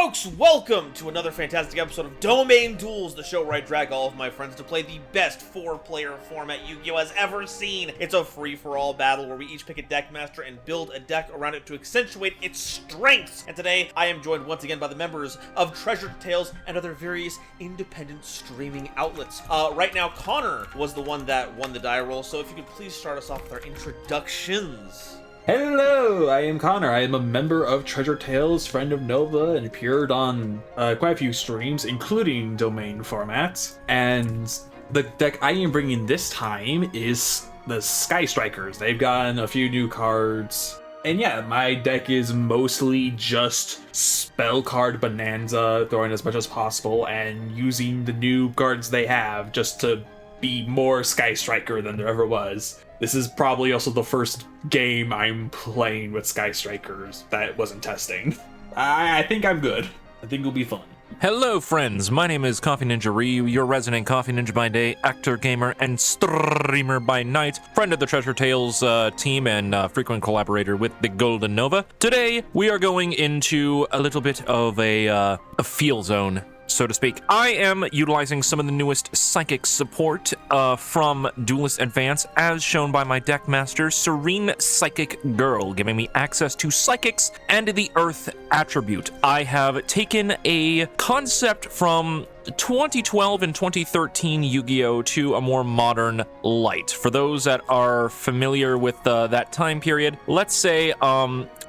folks, welcome to another fantastic episode of Domain Duels, the show where I drag all of my friends to play the best four-player format Yu-Gi-Oh! Has ever seen. It's a free-for-all battle where we each pick a deck master and build a deck around it to accentuate its strengths. And today, I am joined once again by the members of Treasure Tales and other various independent streaming outlets. Right now, Connor was the one that won the die roll, so if you could please start us off with our introductions. Hello, I am Connor. I am a member of Treasure Tales, friend of Nova, and appeared on quite a few streams, including Domain formats. And the deck I am bringing this time is the Sky Strikers. They've gotten a few new cards. And yeah, my deck is mostly just spell card bonanza, throwing as much as possible, and using the new cards they have just to be more Sky Striker than there ever was. This is probably also the first game I'm playing with Sky Strikers that wasn't testing. I think I'm good. I think it'll be fun. Hello friends, my name is CoffeeNinjaRyu, your resident Coffee Ninja by day, actor, gamer, and streamer by night, friend of the Treasure Tales team and frequent collaborator with the Golden Nova. Today, we are going into a little bit of a feel zone, so to speak. I am utilizing some of the newest psychic support from Duelist Advance, as shown by my deck master, Serene Psychic Girl, giving me access to psychics and the Earth attribute. I have taken a concept from 2012 and 2013 Yu-Gi-Oh! To a more modern light. For those that are familiar with that time period, let's say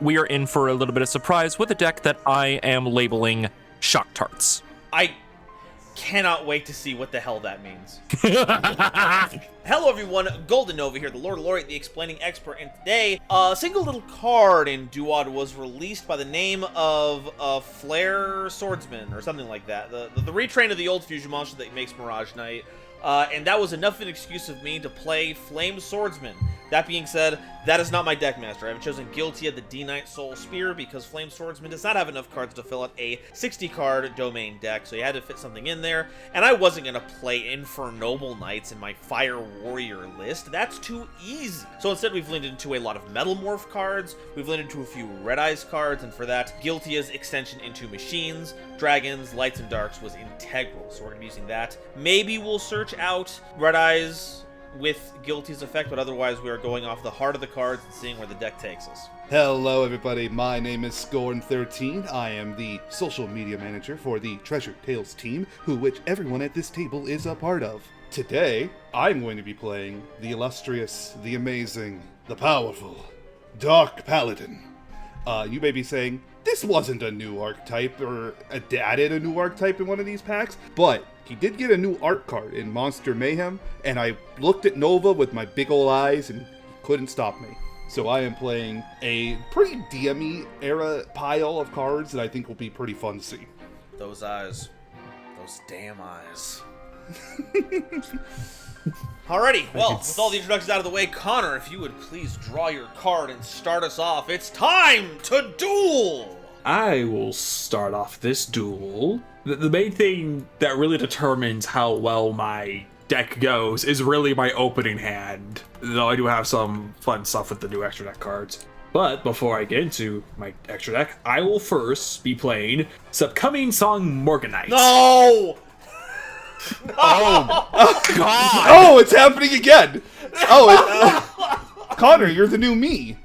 we are in for a little bit of surprise with a deck that I am labeling Shock Tarts. I cannot wait to see what the hell that means. Hello everyone, GoldenNova here, the Lord Laureate, the Explaining Expert, and today, a single little card in Duel was released by the name of Flame Swordsman, or something like that. The retrain of the old fusion monster that makes Mirage Knight, and that was enough of an excuse of me to play Flame Swordsman. That being said, that is not my deck master. I have chosen Guilty of the D-Knight Soul Spear because Flame Swordsman does not have enough cards to fill out a 60-card domain deck, so you had to fit something in there, and I wasn't going to play Infernoble Knights in my Fire Warrior list. That's too easy. So instead, we've leaned into a lot of Metalmorph cards, we've leaned into a few Red Eyes cards, and for that, Guilty's extension into Machines, Dragons, Lights, and Darks was integral, so we're going to be using that. Maybe we'll search out Red Eyes with Guilty's effect, but otherwise we are going off the heart of the cards and seeing where the deck takes us. Hello everybody, my name is Scorn13. I am the social media manager for the Treasure Tales team, which everyone at this table is a part of. Today, I'm going to be playing the illustrious, the amazing, the powerful Dark Paladin. You may be saying, this wasn't a new archetype, or added a new archetype in one of these packs, but he did get a new art card in Monster Mayhem, and I looked at Nova with my big ol' eyes and couldn't stop me. So I am playing a pretty DME era pile of cards that I think will be pretty fun to see. Those eyes. Those damn eyes. Alrighty, well, with all the introductions out of the way, Connor, if you would please draw your card and start us off. It's time to duel! I will start off this duel. The main thing that really determines how well my deck goes is really my opening hand, though I do have some fun stuff with the new extra deck cards. But before I get into my extra deck, I will first be playing Upcoming Song Morganite. No! No! Oh, God! Oh, it's happening again! Connor, you're the new me.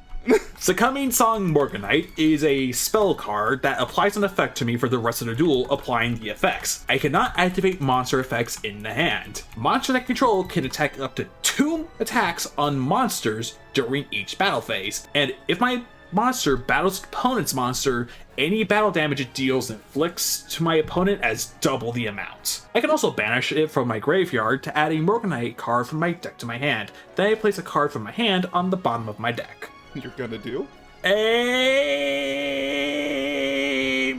Succumbing Song Morganite is a spell card that applies an effect to me for the rest of the duel, applying the effects. I cannot activate monster effects in the hand. Monster that control can attack up to 2 attacks on monsters during each battle phase, and if my monster battles opponent's monster, any battle damage it deals inflicts to my opponent as double the amount. I can also banish it from my graveyard to add a Morganite card from my deck to my hand. Then I place a card from my hand on the bottom of my deck. You're gonna do?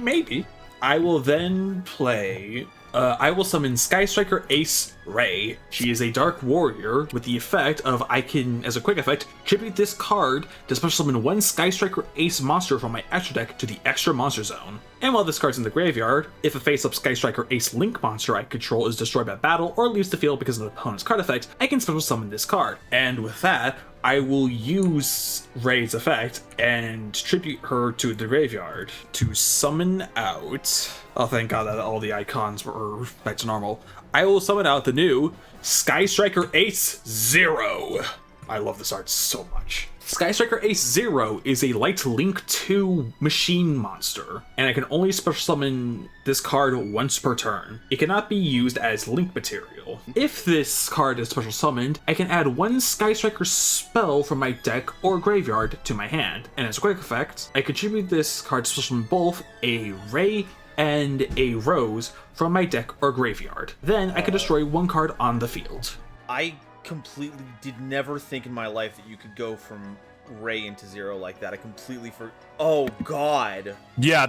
Maybe. I will then play... I will summon Sky Striker Ace Ray. She is a Dark Warrior with the effect of I can, as a quick effect, tribute this card to special summon 1 Sky Striker Ace monster from my extra deck to the extra monster zone. And while this card's in the graveyard, if a face-up Sky Striker Ace Link monster I control is destroyed by battle or leaves the field because of the opponent's card effect, I can special summon this card. And with that, I will use Ray's effect and tribute her to the graveyard to summon out. Oh, thank God that all the icons were back to normal. I will summon out the new Sky Striker Ace Zero. I love this art so much. Sky Striker Ace Zero is a light Link 2 machine monster, and I can only special summon this card once per turn. It cannot be used as Link material. If this card is special summoned, I can add one Sky Striker spell from my deck or graveyard to my hand, and as a quick effect, I contribute this card to special summon both a Ray and a Rose from my deck or graveyard. Then I can destroy one card on the field. I completely did never think in my life that you could go from Ray into Zero like that. I completely Oh, God. Yeah,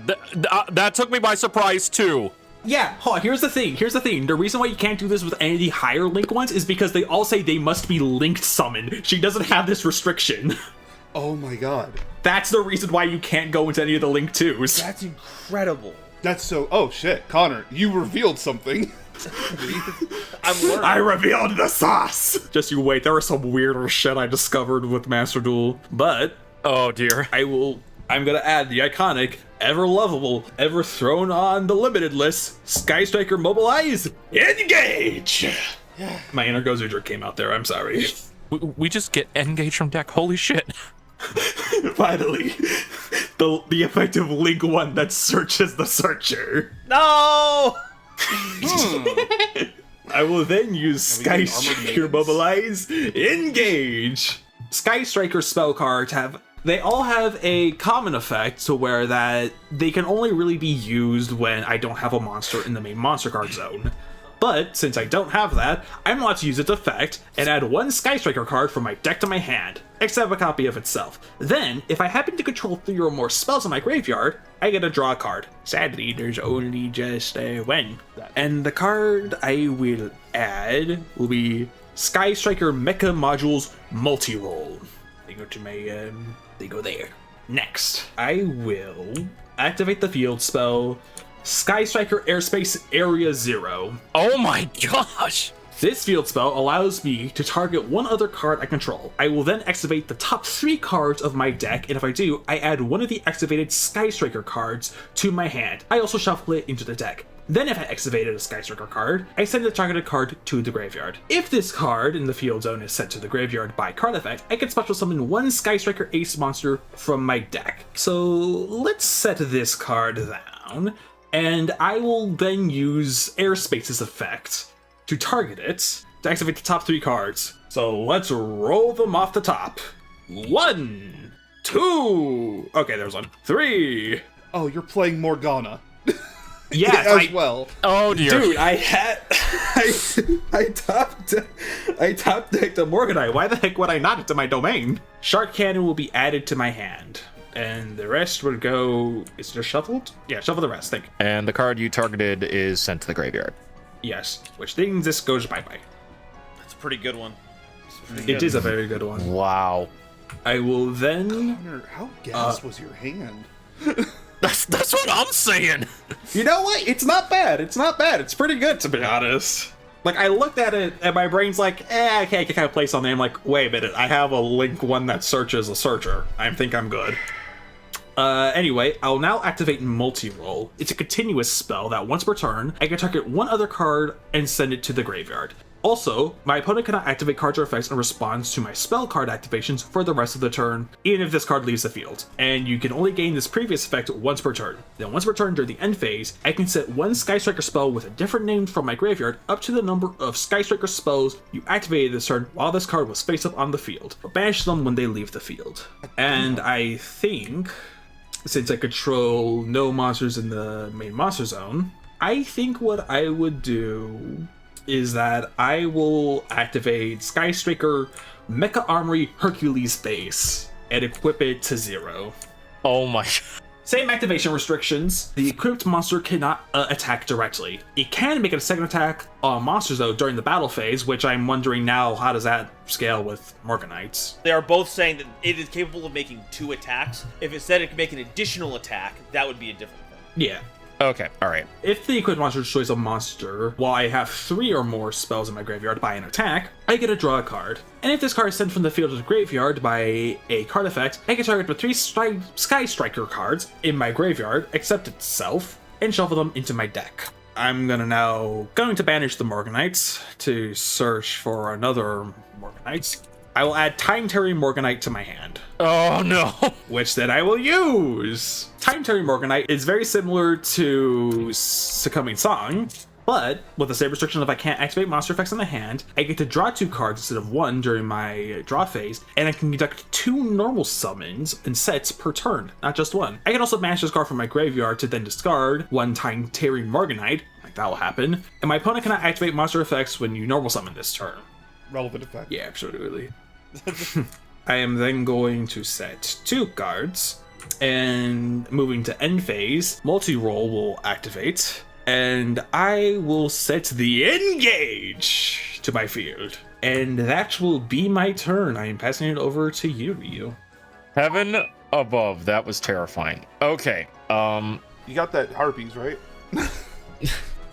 that took me by surprise, too. Yeah, hold on, here's the thing. The reason why you can't do this with any of the higher Link ones is because they all say they must be linked summoned. She doesn't have this restriction. Oh my god. That's the reason why you can't go into any of the Link 2s. That's incredible. That's so... Oh shit, Connor, you revealed something. I'm learning. I revealed the sauce! Just you wait, there was some weirder shit I discovered with Master Duel. But, Oh, dear. I'm gonna add the iconic, ever lovable, ever thrown on the limited list, Sky Striker Mobilize, Engage! My inner Gozuger came out there, I'm sorry. We just get Engage from deck. Holy shit. Finally, the effective Link 1 that searches the searcher. No! I will then use Sky get Armored Striker Maidens? Mobilize, Engage! Sky Striker spell cards they all have a common effect to where that they can only really be used when I don't have a monster in the main monster card zone. But since I don't have that, I'm allowed to use its effect and add one Sky Striker card from my deck to my hand, except a copy of itself. Then, if I happen to control 3 or more spells in my graveyard, I get to draw a card. Sadly, there's only just one. And the card I will add will be Sky Striker Mecha Modules Multi-Roll. They go to my, they go there. Next, I will activate the field spell Sky Striker Airspace Area 0. Oh my gosh. This field spell allows me to target one other card I control. I will then activate the top 3 cards of my deck, and if I do, I add one of the activated Sky Striker cards to my hand. I also shuffle it into the deck. Then if I activated a Sky Striker card, I send the targeted card to the graveyard. If this card in the field zone is sent to the graveyard by card effect, I can special summon one Sky Striker Ace monster from my deck. So let's set this card down, and I will then use Airspace's effect to target it to activate the top 3 cards. So let's roll them off the top. 1, 2, okay, there's 1, 3. Oh, you're playing Morgana. Yes, as well. Oh dear. Dude, I top decked the Morganite. Why the heck would I not it to my domain? Shark Cannon will be added to my hand, and the rest would go. Is it just shuffled? Yeah, shuffle the rest. Think. And the card you targeted is sent to the graveyard. Yes, which means this goes bye bye. That's a pretty good one. It is a very good one. Wow. I will then. Connor, how gas was your hand? That's what I'm saying. You know what? It's not bad. It's not bad. It's pretty good, to be honest. Like, I looked at it, and my brain's like, I can kind of play something. I'm like, wait a minute. I have a Link 1 that searches a searcher. I think I'm good. Anyway, I'll now activate Multi-Roll. It's a continuous spell that once per turn, I can target one other card and send it to the graveyard. Also, my opponent cannot activate cards or effects in response to my spell card activations for the rest of the turn, even if this card leaves the field. And you can only gain this previous effect once per turn. Then once per turn during the end phase, I can set one Sky Striker spell with a different name from my graveyard up to the number of Sky Striker spells you activated this turn while this card was face up on the field, but banish them when they leave the field. And I think, since I control no monsters in the main monster zone, I think what I would do is that I will activate Sky Striker Mecha Armory Hercules base and equip it to 0. Oh my. Same activation restrictions. The equipped monster cannot attack directly. It can make a second attack on monsters though during the battle phase, which I'm wondering now, how does that scale with Morganites? They are both saying that it is capable of making 2 attacks. If it said it could make an additional attack, that would be a different thing. Yeah. Okay, all right. If the equipped monster destroys a monster while I have 3 or more spells in my graveyard by an attack, I get to draw a card. And if this card is sent from the field to the graveyard by a card effect, I can target the 3 Sky Striker cards in my graveyard, except itself, and shuffle them into my deck. I'm going to banish the Morganites to search for another Morganite. I will add Time Tearing Morganite to my hand. Oh no! Which then I will use. Time Tearing Morganite is very similar to Succumbing Song, but with the same restriction of I can't activate monster effects in the hand, I get to draw 2 cards instead of 1 during my draw phase, and I can conduct 2 normal summons and sets per turn, not just 1. I can also banish this card from my graveyard to then discard 1 Time Tearing Morganite, like that will happen, and my opponent cannot activate monster effects when you normal summon this turn. Relevant effect. Yeah, absolutely. I am then going to set 2 cards, and moving to end phase, multi-roll will activate, and I will set the Engage to my field. And that will be my turn. I am passing it over to you, Ryu. Heaven above, that was terrifying. Okay, You got that harpies, right?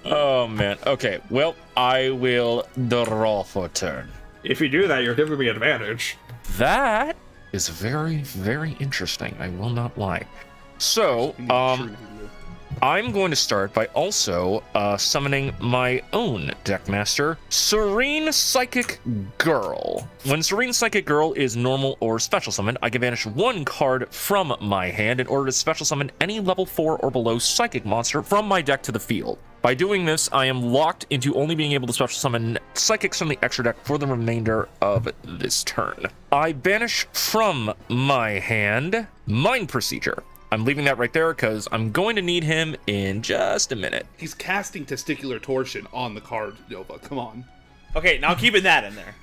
oh man, okay, well, I will draw for turn. If you do that, you're giving me advantage. That is very, very interesting, I will not lie. So, I'm going to start by also summoning my own deckmaster, Serene Psychic Girl. When Serene Psychic Girl is normal or special summoned, I can banish 1 card from my hand in order to special summon any level 4 or below psychic monster from my deck to the field. By doing this, I am locked into only being able to special summon psychics from the extra deck for the remainder of this turn. I banish from my hand Mind Procedure. I'm leaving that right there because I'm going to need him in just a minute. He's casting Testicular Torsion on the card, Nova. Come on. Okay, now keeping that in there.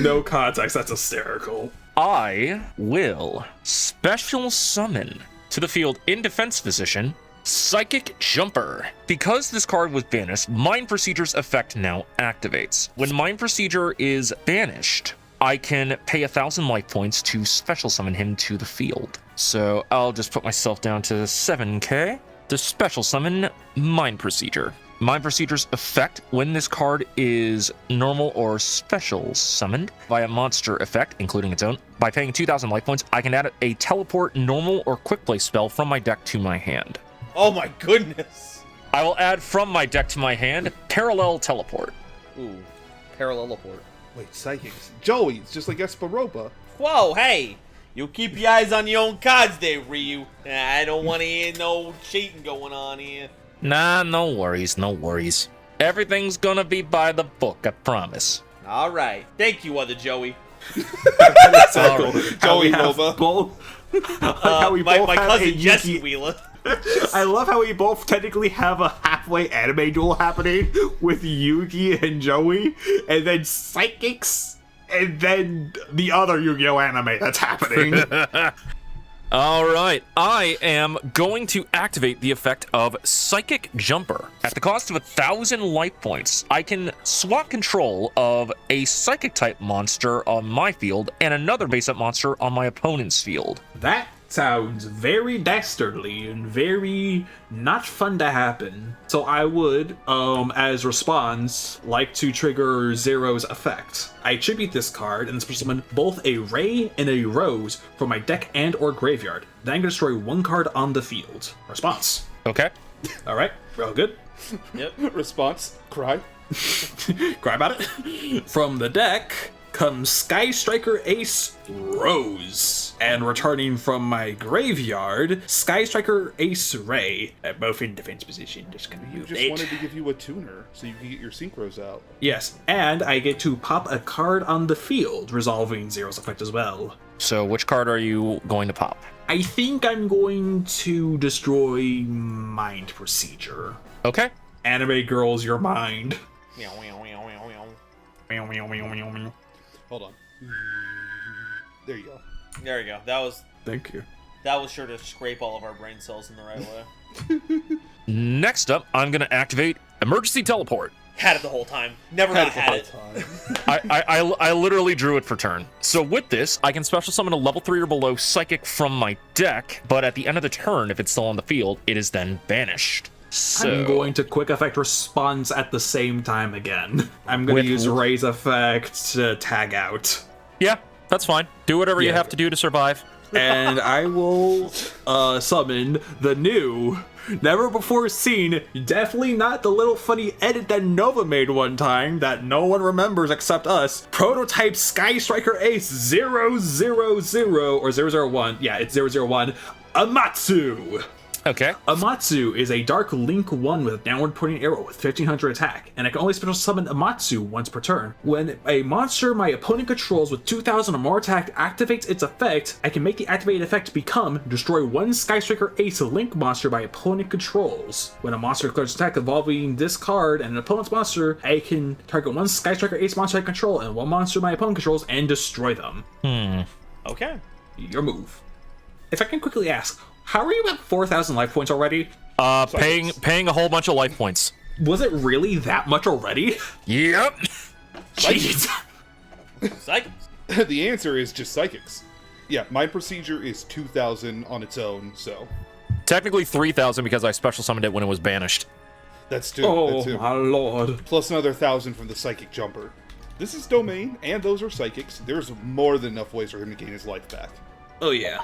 No context, that's hysterical. I will special summon to the field in defense position Psychic Jumper. Because this card was banished, Mind Procedure's effect now activates. When Mind Procedure is banished, I can pay 1,000 life points to special summon him to the field. So I'll just put myself down to 7k to special summon Mind Procedure. Mind Procedure's effect when this card is normal or special summoned via monster effect, including its own. By paying 2,000 life points, I can add a teleport normal or quick play spell from my deck to my hand. Oh my goodness. I will add from my deck to my hand Parallel Teleport. Ooh, paralleleport. Wait, psychics. Joey, it's just like Esperoba. Whoa, hey! You keep your eyes on your own cards there, Ryu. I don't want to hear no cheating going on here. Nah, no worries, no worries. Everything's gonna be by the book, I promise. All right. Thank you, other Joey. Joey Nova. My cousin Jesse Wheeler. I love how we both technically have a halfway anime duel happening with Yugi and Joey, and then psychics, and then the other Yu-Gi-Oh anime that's happening. Alright, I am going to activate the effect of Psychic Jumper. At the cost of 1,000 life points, I can swap control of a Psychic type monster on my field and another base up monster on my opponent's field. That sounds very dastardly and very not fun to happen. So I would, as response, like to trigger Zero's effect. I tribute this card and summon both a Ray and a Rose from my deck and or graveyard. Then I'm going to destroy 1 card on the field. Response. Okay. Alright, real good. Yep. Response. Cry. Cry about it. From the deck comes Sky Striker Ace Rose. And returning from my graveyard, Sky Striker Ace Ray. Both in defense position. Just gonna You use just it. wanted to give you a tuner so you can get your synchros out. Yes, and I get to pop a card on the field, resolving Zero's effect as well. So which card are you going to pop? I think I'm going to destroy Mind Procedure. Okay. Anime girls, your mind. Meow, meow, meow, meow, meow. Meow, meow, meow, meow, meow. Hold on. There you go. There we go. Thank you. That was sure to scrape all of our brain cells in the right way. Next up, I'm going to activate Emergency Teleport. Had it the whole time. Never not had it. I literally drew it for turn. So with this, I can special summon a level 3 or below psychic from my deck, but at the end of the turn, if it's still on the field, it is then banished. So I'm going to quick effect response at the same time again. I'm going to use raise effect to tag out. Yeah, that's fine. Do whatever you have to do to survive. And I will summon the new, never before seen, definitely not the little funny edit that Nova made one time that no one remembers except us, prototype Sky Striker Ace 000 or 001. Yeah, it's 001. Amatsu. Okay. Amatsu is a Dark Link 1 with a downward pointing arrow with 1500 attack, and I can only special summon Amatsu once per turn. When a monster my opponent controls with 2000 or more attack activates its effect, I can make the activated effect become destroy one Sky Striker Ace Link monster my opponent controls. When a monster declares attack involving this card and an opponent's monster, I can target one Sky Striker Ace monster I control and one monster my opponent controls and destroy them. Okay. Your move. If I can quickly ask, how are you at 4,000 life points already? Paying a whole bunch of life points. Was it really that much already? Yep. Jeez. Psychics. The answer is just psychics. Yeah, my procedure is 2,000 on its own, so Technically 3,000 because I special summoned it when it was banished. that's two. Oh that's two. my lord. Plus another 1,000 from the psychic jumper. This is domain, and those are psychics. There's more than enough ways for him to gain his life back. Oh yeah.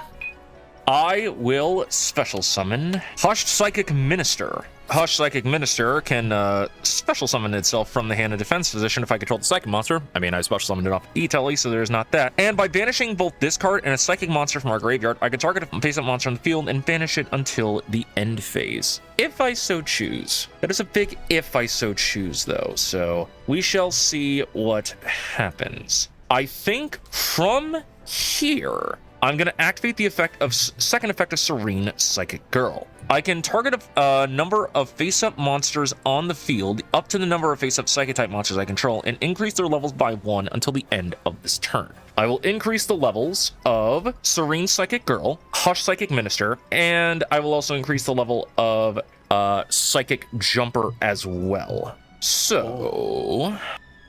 I will special summon Hushed Psychic Minister. Hushed Psychic Minister can special summon itself from the hand in defense position if I control the psychic monster. I mean, I special summoned it off E-Telly, so there's not that. And by banishing both this card and a psychic monster from our graveyard, I can target a face-up monster on the field and banish it until the end phase, if I so choose. That is a big if I so choose, though, so we shall see what happens. I think from here, I'm going to activate the effect of second effect of Serene Psychic Girl. I can target a number of face-up monsters on the field up to the number of face-up psychic-type monsters I control and increase their levels by 1 until the end of this turn. I will increase the levels of Serene Psychic Girl, Hush Psychic Minister, and I will also increase the level of Psychic Jumper as well. So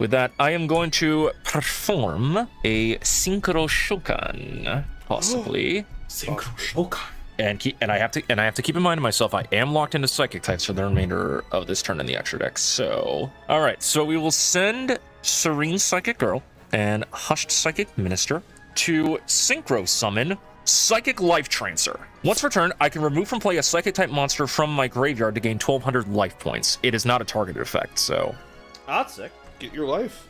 with that, I am going to perform a Synchro Shokan, possibly. Synchro Shokan. And I have to keep in mind to myself, I am locked into psychic types for the remainder of this turn in the extra deck. So, all right, so we will send Serene Psychic Girl and Hushed Psychic Minister to synchro summon Psychic Life Transfer. Once per turn, I can remove from play a psychic type monster from my graveyard to gain 1,200 life points. It is not a targeted effect, so That's sick. Get your life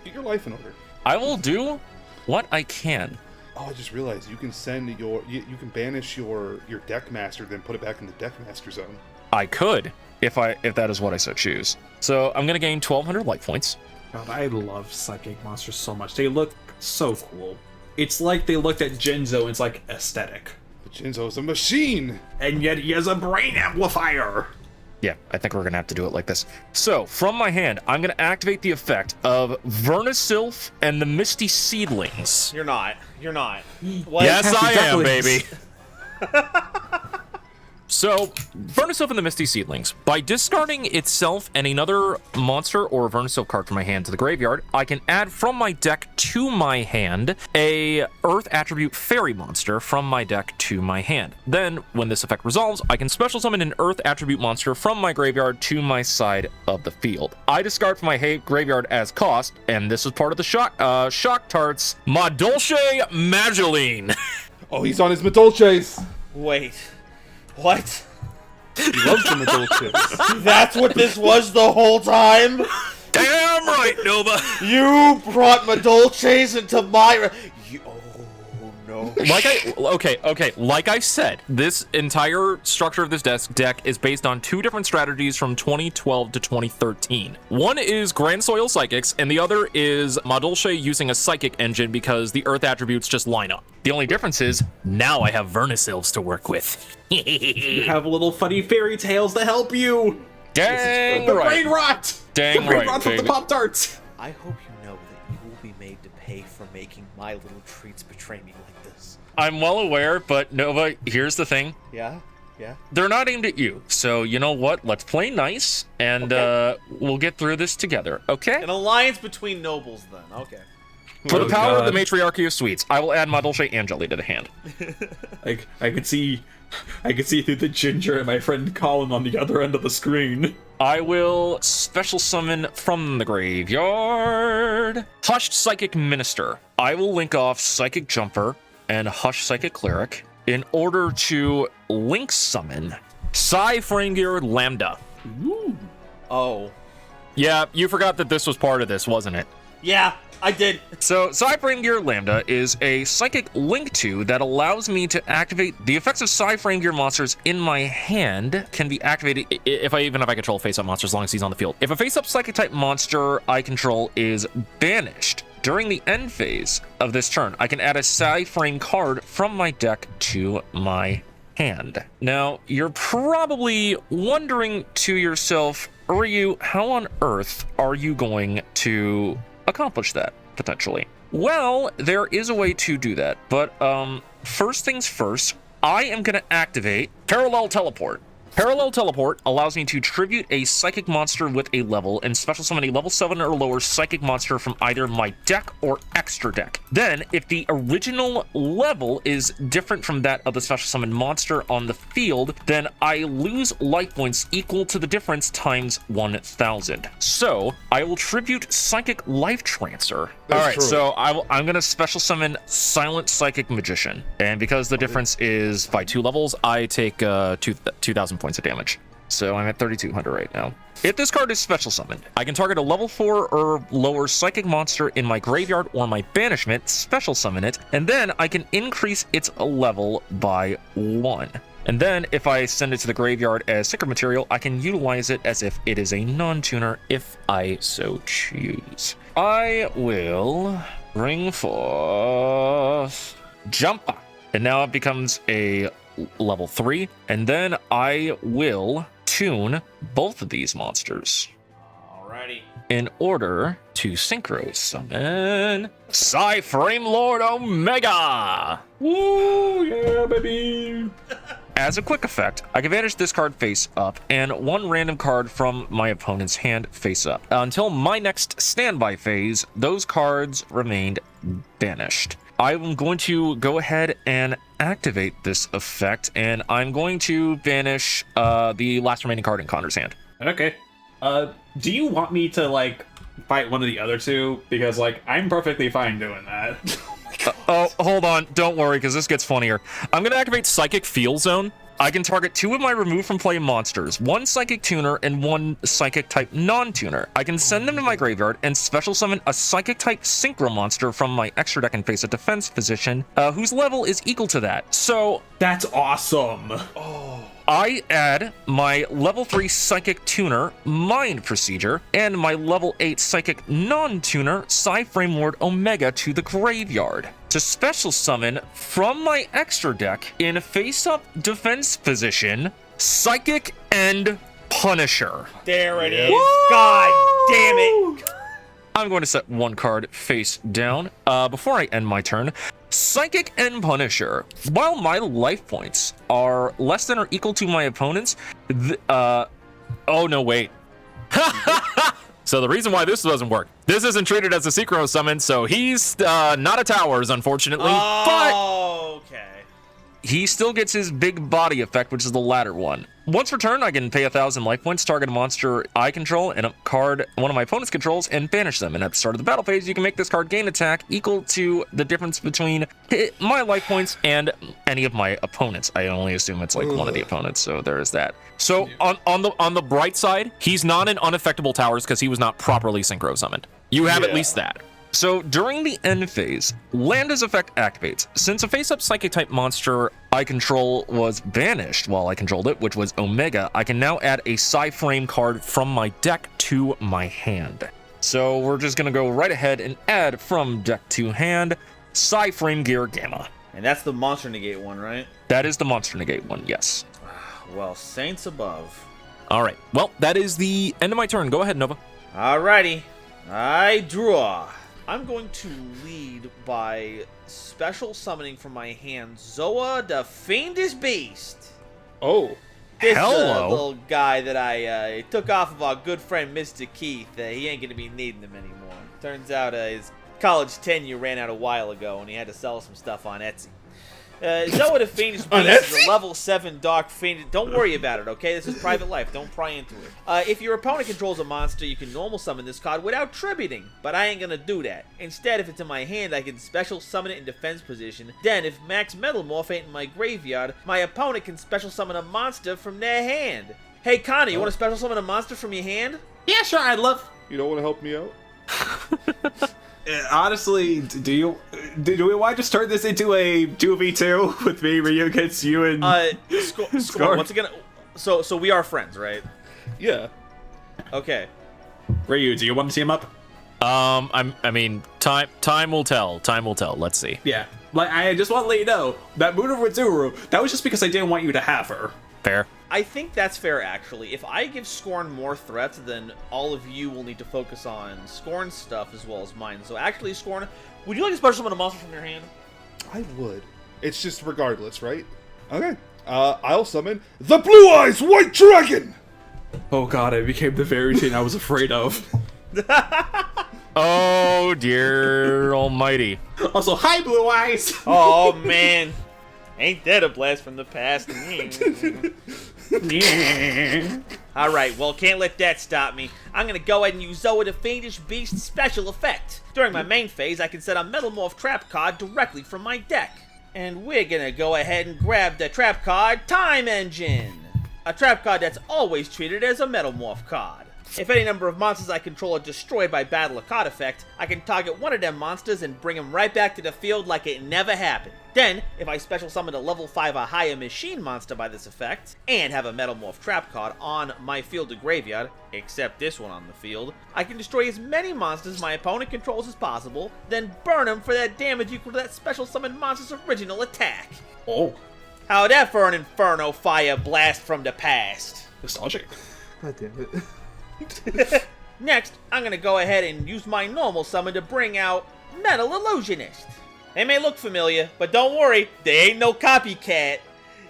in order. I will do what I can. Oh, I just realized you can send your you can banish your deck master, then put it back in the deck master zone. I could, if that is what I so choose. So I'm gonna gain 1,200 life points. God, I love psychic monsters so much. They look so cool. It's like they looked at Jinzo and it's like aesthetic. But Jinzo's a machine! And yet he has a brain amplifier! Yeah, I think we're gonna have to do it like this. So, from my hand, I'm gonna activate the effect of Vernisylph and the Misty Seedlings. You're not. You're not. What? Yes, I am, Ducklings. baby. So, Vernisylph and the Misty Seedlings. By discarding itself and another monster or Vernisylph card from my hand to the graveyard, I can add from my deck to my hand a Earth Attribute Fairy monster from my deck to my hand. Then, when this effect resolves, I can special summon an Earth Attribute monster from my graveyard to my side of the field. I discard from my graveyard as cost, and this is part of the Shock Tarts, Madolche Mageline. Oh, he's on his Madolches! Wait. What? He loves the Madolches. That's what this was the whole time? Damn right, Nova. You brought Madolches into my... Oh, no. Like I said, this entire structure of this deck is based on two different strategies from 2012 to 2013. One is Grand Soil Psychics, and the other is Madolche using a Psychic engine because the Earth attributes just line up. The only difference is, now I have Vernisylphs to work with. You have little funny fairy tales to help you! Dang The right. brain rot! Dang the brain right, rot from the baby. Pop-Tarts! I hope you know that you will be made to pay for making my little treats betray me like this. I'm well aware, but Nova, here's the thing. Yeah? Yeah. They're not aimed at you. So you know what? Let's play nice, and we'll get through this together, okay? An alliance between nobles, then. Okay. For the Oh, power of the God. matriarchy of sweets, I will add Madolche and Jelly to the hand. I could see through the ginger and my friend Colin on the other end of the screen. I will special summon from the graveyard Hushed Psychic Minister. I will link off Psychic Jumper and Hush Psychic Cleric in order to link summon Frangir Lambda. Ooh. Oh. Yeah, you forgot that this was part of this, wasn't it? Yeah, I did. So, Frangir Lambda is a psychic link to that allows me to activate the effects of Frangir monsters in my hand can be activated even if I control face-up monster as long as he's on the field. If a face-up psychic type monster I control is banished during the end phase of this turn, I can add a Frame card from my deck to my hand. Now, you're probably wondering to yourself, Ryu, how on earth are you going to accomplish that, potentially? Well, there is a way to do that, but first things first, I am going to activate Parallel Teleport. Parallel Teleport allows me to tribute a psychic monster with a level and special summon a level 7 or lower psychic monster from either my deck or extra deck. Then, if the original level is different from that of the special summon monster on the field, then I lose life points equal to the difference times 1,000. So, I will tribute Psychic Life Transfer. Alright, true. so I'm going to special summon Silent Psychic Magician. And because the difference is by 2 levels, I take 2,000 points of damage. So I'm at 3,200 right now. If this card is special summoned, I can target a level 4 or lower psychic monster in my graveyard or my banishment, special summon it, and then I can increase its level by 1. And then if I send it to the graveyard as synchro material, I can utilize it as if it is a non-tuner if I so choose. I will bring forth Jumpa. And now it becomes a level 3, and then I will tune both of these monsters. Alrighty. In order to synchro summon Frame Lord Omega! Woo, yeah, baby. As a quick effect, I can banish this card face up and one random card from my opponent's hand face up. Until my next standby phase, those cards remained banished. I'm going to go ahead and activate this effect, and I'm going to banish the last remaining card in Connor's hand. Okay. Do you want me to, like, fight one of the other two? Because, like, I'm perfectly fine doing that. Oh, hold on. Don't worry, because this gets funnier. I'm going to activate Psychic Field Zone. I can target 2 of my remove from play monsters, 1 Psychic Tuner and 1 Psychic type non-tuner. I can send them to my graveyard and special summon a Psychic type Synchro monster from my extra deck and face a defense position, whose level is equal to that. So That's awesome. I add my level 3 Psychic Tuner Mind Procedure and my level 8 Psychic Non-Tuner Frame Lord Omega to the graveyard to special summon from my extra deck in face-up defense position Psychic End Punisher. There it is. God damn it. I'm going to set 1 card face down. Before I end my turn, Psychic End Punisher. While my life points are less than or equal to my opponent's, oh no, wait. So the reason why this doesn't work, this isn't treated as a synchro summon, so he's not a towers, unfortunately, but Okay. he still gets his big body effect, which is the latter one. Once per turn, I can pay 1,000 life points, target a monster I control, and a card one of my opponent's controls, and banish them. And at the start of the battle phase, you can make this card gain attack equal to the difference between my life points and any of my opponents. I only assume it's like one of the opponents, so there is that. So on the bright side, he's not an unaffectable towers because he was not properly synchro summoned. You have at least that. So during the end phase, Lambda's effect activates. Since a face-up psychic type monster I control was banished while I controlled it, which was Omega, I can now add a Frame card from my deck to my hand. So we're just gonna go right ahead and add from deck to hand Frame Gear Gamma. And that's the monster negate one, right? That is the monster negate one, yes. Well, saints above. All right, well, that is the end of my turn. Go ahead, Nova. Alrighty. I draw. I'm going to lead by special summoning from my hand Zoa the Fiendish Beast. Oh. This Hello. little guy that I took off of our good friend Mr. Keith, he ain't gonna be needing them anymore. Turns out his college tenure ran out a while ago, and he had to sell some stuff on Etsy. Zoa the Fiendish Beast is a level 7 Dark Fiend. Don't worry about it, okay? This is private life. Don't pry into it. If your opponent controls a monster, you can normal summon this card without tributing, but I ain't gonna do that. Instead, if it's in my hand, I can special summon it in defense position. Then, if Max Metalmorph ain't in my graveyard, my opponent can special summon a monster from their hand. Hey, Connor, you want to special summon a monster from your hand? Yeah, sure, I'd love... You don't want to help me out? Honestly, do we want to just turn this into a 2v2 with me, Ryu against you and... Score. Once again, so we are friends, right? Yeah. Okay. Ryu, do you want to team up? I mean, time will tell. Time will tell. Let's see. Yeah. Like, I just want to let you know, that Moon of Rizuru, that was just because I didn't want you to have her. Fair. I think that's fair, actually. If I give Scorn more threats, then all of you will need to focus on Scorn's stuff as well as mine. So actually, Scorn, would you like to special summon a monster from your hand? I would. It's just regardless, right? Okay. I'll summon the Blue Eyes White Dragon! Oh god, it became the very thing I was afraid of. Oh dear almighty. Also, hi, Blue Eyes! Oh, man. Ain't that a blast from the past? Alright, well, can't let that stop me. I'm gonna go ahead and use Zoa the Fiendish Beast special effect. During my main phase, I can set a Metalmorph trap card directly from my deck. And we're gonna go ahead and grab the trap card Time Engine. A trap card that's always treated as a Metalmorph card. If any number of monsters I control are destroyed by battle or card effect, I can target one of them monsters and bring them right back to the field like it never happened. Then, if I special summon a level 5 or higher machine monster by this effect, and have a Metalmorph trap card on my field or graveyard, except this one on the field, I can destroy as many monsters my opponent controls as possible, then burn them for that damage equal to that special summon monster's original attack. Oh. How'd that for an Inferno Fire blast from the past? Nostalgic. God damn it. Next, I'm gonna go ahead and use my normal summon to bring out Metal Illusionist. They may look familiar, but don't worry, they ain't no copycat.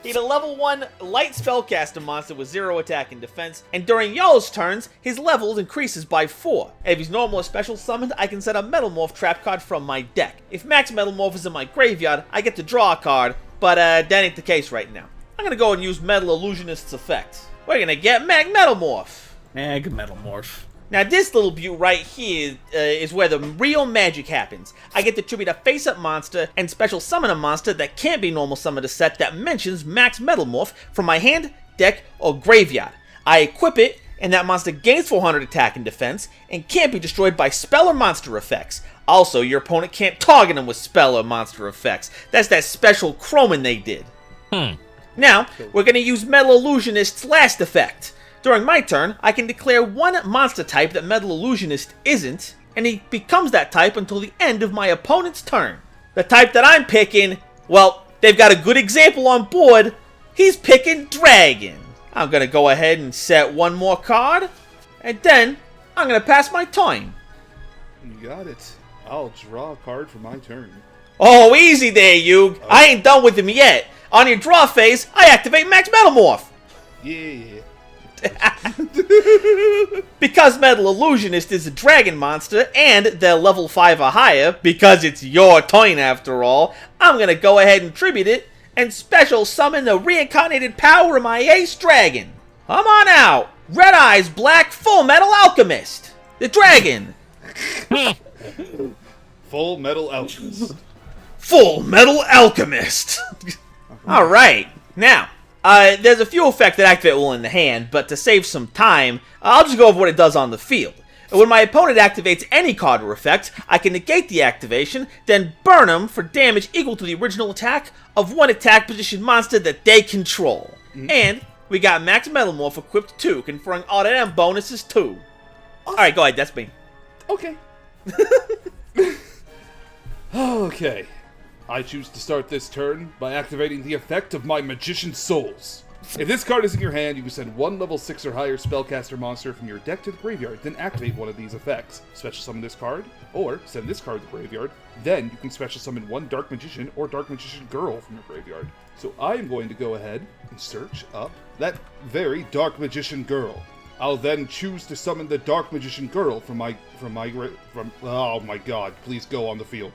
He's a level 1 light spellcaster monster with 0 attack and defense, and during y'all's turns, his level increases by 4. If he's normal or special summoned, I can set a Metalmorph trap card from my deck. If Max Metalmorph is in my graveyard, I get to draw a card, but that ain't the case right now. I'm gonna go and use Metal Illusionist's effect. We're gonna get Mag Metalmorph. Mag Metalmorph. Now this little beaut right here is where the real magic happens. I get to tribute a face-up monster and special summon a monster that can't be normal summoned to set that mentions Max Metalmorph from my hand, deck, or graveyard. I equip it, and that monster gains 400 attack and defense, and can't be destroyed by spell or monster effects. Also, your opponent can't target him with spell or monster effects. That's that special chroming they did. Now, we're going to use Metal Illusionist's last effect. During my turn, I can declare one monster type that Metal Illusionist isn't, and he becomes that type until the end of my opponent's turn. The type that I'm picking, well, they've got a good example on board. He's picking Dragon. I'm going to go ahead and set one more card, and then I'm going to pass my turn. You got it. I'll draw a card for my turn. Oh, easy there, Yug. I ain't done with him yet. On your draw phase, I activate Max Metalmorph. Yeah. Because Metal Illusionist is a dragon monster and they're level 5 or higher, because it's your turn after all, I'm gonna go ahead and tribute it and special summon the reincarnated power of my ace dragon. Come on out! Red Eyes Black Full Metal Alchemist! The dragon! Full Metal Alchemist. Full Metal Alchemist! Alright, now, there's a few effects that activate while in the hand, but to save some time, I'll just go over what it does on the field. When my opponent activates any card or effect, I can negate the activation, then burn them for damage equal to the original attack of one attack position monster that they control. And we got Max Metalmorph equipped too, conferring all of them bonuses too. Alright, go ahead, that's me. Okay. Okay. I choose to start this turn by activating the effect of my Magician's Souls. If this card is in your hand, you can send one level 6 or higher spellcaster monster from your deck to the graveyard, then activate one of these effects. Special summon this card, or send this card to the graveyard, then you can special summon one Dark Magician or Dark Magician Girl from your graveyard. So I am going to go ahead and search up that very Dark Magician Girl. I'll then choose to summon the Dark Magician Girl oh my god, please go on the field.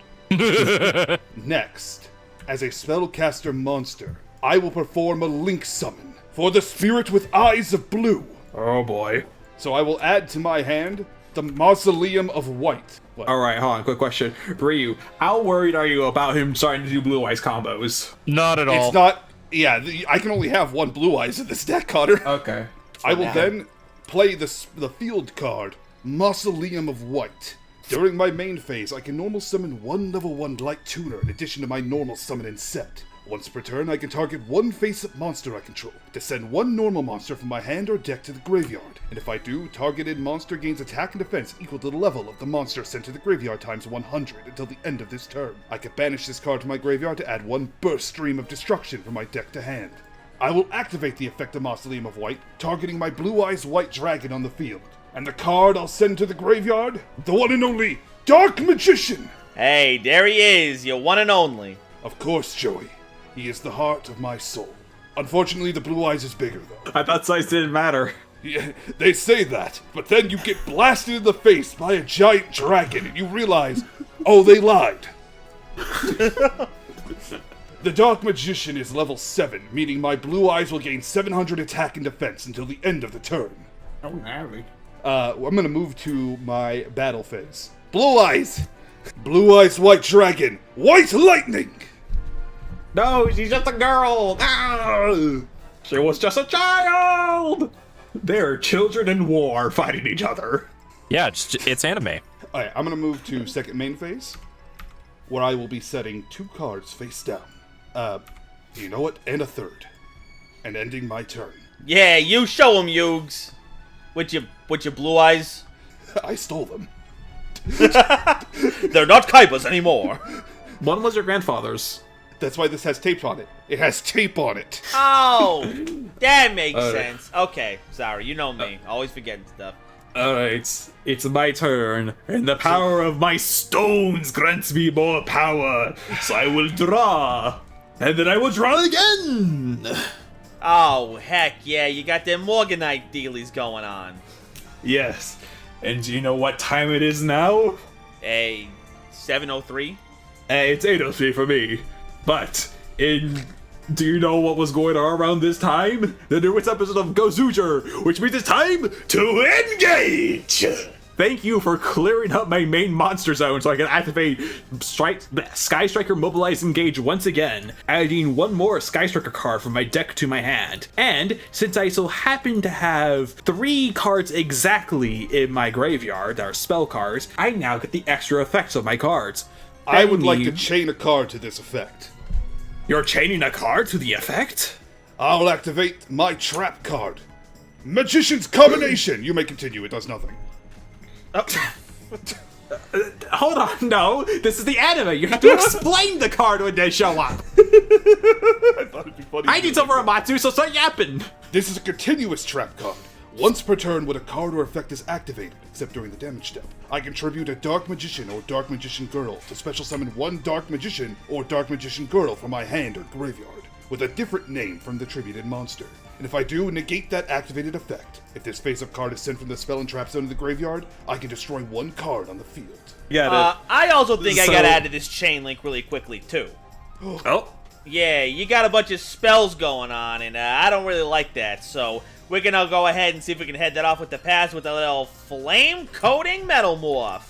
Next, as a spellcaster monster, I will perform a link summon for the spirit with eyes of blue. Oh boy. So I will add to my hand the Mausoleum of White. What? Alright, hold on, quick question. Ryu, how worried are you about him starting to do blue eyes combos? Not at all. It's not... Yeah, I can only have one blue eyes in this deck, Connor. Okay. I will then play the field card, Mausoleum of White. During my main phase, I can normal summon one level 1 Light Tuner in addition to my normal summoning set. Once per turn, I can target one face-up monster I control to send one normal monster from my hand or deck to the graveyard. And if I do, targeted monster gains attack and defense equal to the level of the monster sent to the graveyard times 100 until the end of this turn. I can banish this card to my graveyard to add one burst stream of destruction from my deck to hand. I will activate the effect of Mausoleum of White, targeting my Blue Eyes White Dragon on the field. And the card I'll send to the graveyard? The one and only Dark Magician! Hey, there he is, your one and only. Of course, Joey. He is the heart of my soul. Unfortunately, the blue eyes is bigger, though. I thought size didn't matter. Yeah, they say that, but then you get blasted in the face by a giant dragon and you realize, oh, they lied. The Dark Magician is level 7, meaning my blue eyes will gain 700 attack and defense until the end of the turn. Oh, gnarly. I'm gonna move to my battle phase. Blue eyes! Blue eyes white dragon! White lightning! No, she's just a girl! Ah! She was just a child! They're children in war fighting each other. Yeah, it's anime. Alright, I'm gonna move to second main phase, where I will be setting 2 cards face down. You know what? And a third. And ending my turn. Yeah, you show him, Yugs. With your blue eyes. I stole them. They're not Kaiba's anymore. One was your grandfather's. That's why this has tape on it. It has tape on it. Oh, that makes sense. Okay, sorry, you know me. Always forgetting stuff. Alright, it's my turn, and the power of my stones grants me more power, so I will draw, and then I will draw again! Oh, heck yeah, you got them Morganite dealies going on. Yes, and do you know what time it is now? Hey, 7:03? It's 8:03 for me, but do you know what was going on around this time? The newest episode of Gozuger, which means it's time to engage! Thank you for clearing up my main monster zone so I can activate Sky Striker Mobilize Engage once again, adding one more Sky Striker card from my deck to my hand. And since I so happen to have 3 cards exactly in my graveyard that are spell cards, I now get the extra effects of my cards. I would like to chain a card to this effect. You're chaining a card to the effect? I'll activate my trap card. Magician's Combination! You may continue, it does nothing. Hold on, no. This is the anime. You have to explain the card when they show up. I thought it'd be funny. I need some Uramatsu, so start yapping. This is a continuous trap card. Once per turn when a card or effect is activated, except during the damage step, I contribute a Dark Magician or Dark Magician Girl to special summon one Dark Magician or Dark Magician Girl from my hand or graveyard, with a different name from the tributed monster. And if I do, negate that activated effect. If this face-up card is sent from the spell and trap zone to the graveyard, I can destroy one card on the field. Yeah. I also think I gotta add to this chain link really quickly, too. Oh. Yeah, you got a bunch of spells going on, and I don't really like that, so we're gonna go ahead and see if we can head that off with the pass with a little Flame Coating Metalmorph.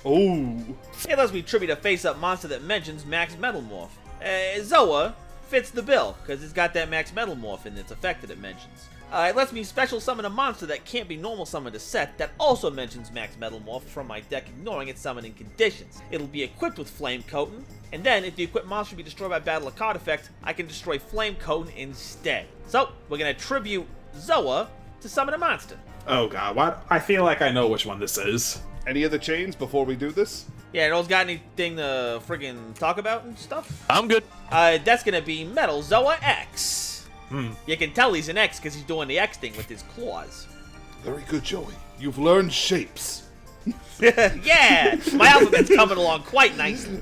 Oh. It lets me tribute a face-up monster that mentions Max Metalmorph. Zoa fits the bill, because it's got that Max Metalmorph in its effect that it mentions. It lets me special summon a monster that can't be normal summoned to set that also mentions Max Metalmorph from my deck, ignoring its summoning conditions. It'll be equipped with Flame Coating, and then if the equipped monster be destroyed by battle or card effect, I can destroy Flame Coating instead. So, we're gonna tribute Zoa to summon a monster. Oh god, what? I feel like I know which one this is. Any other chains before we do this? Yeah, those got anything to friggin' talk about and stuff? I'm good. That's gonna be Metal Zoa X. You can tell he's an X because he's doing the X thing with his claws. Very good, Joey. You've learned shapes. Yeah, my alphabet's coming along quite nicely.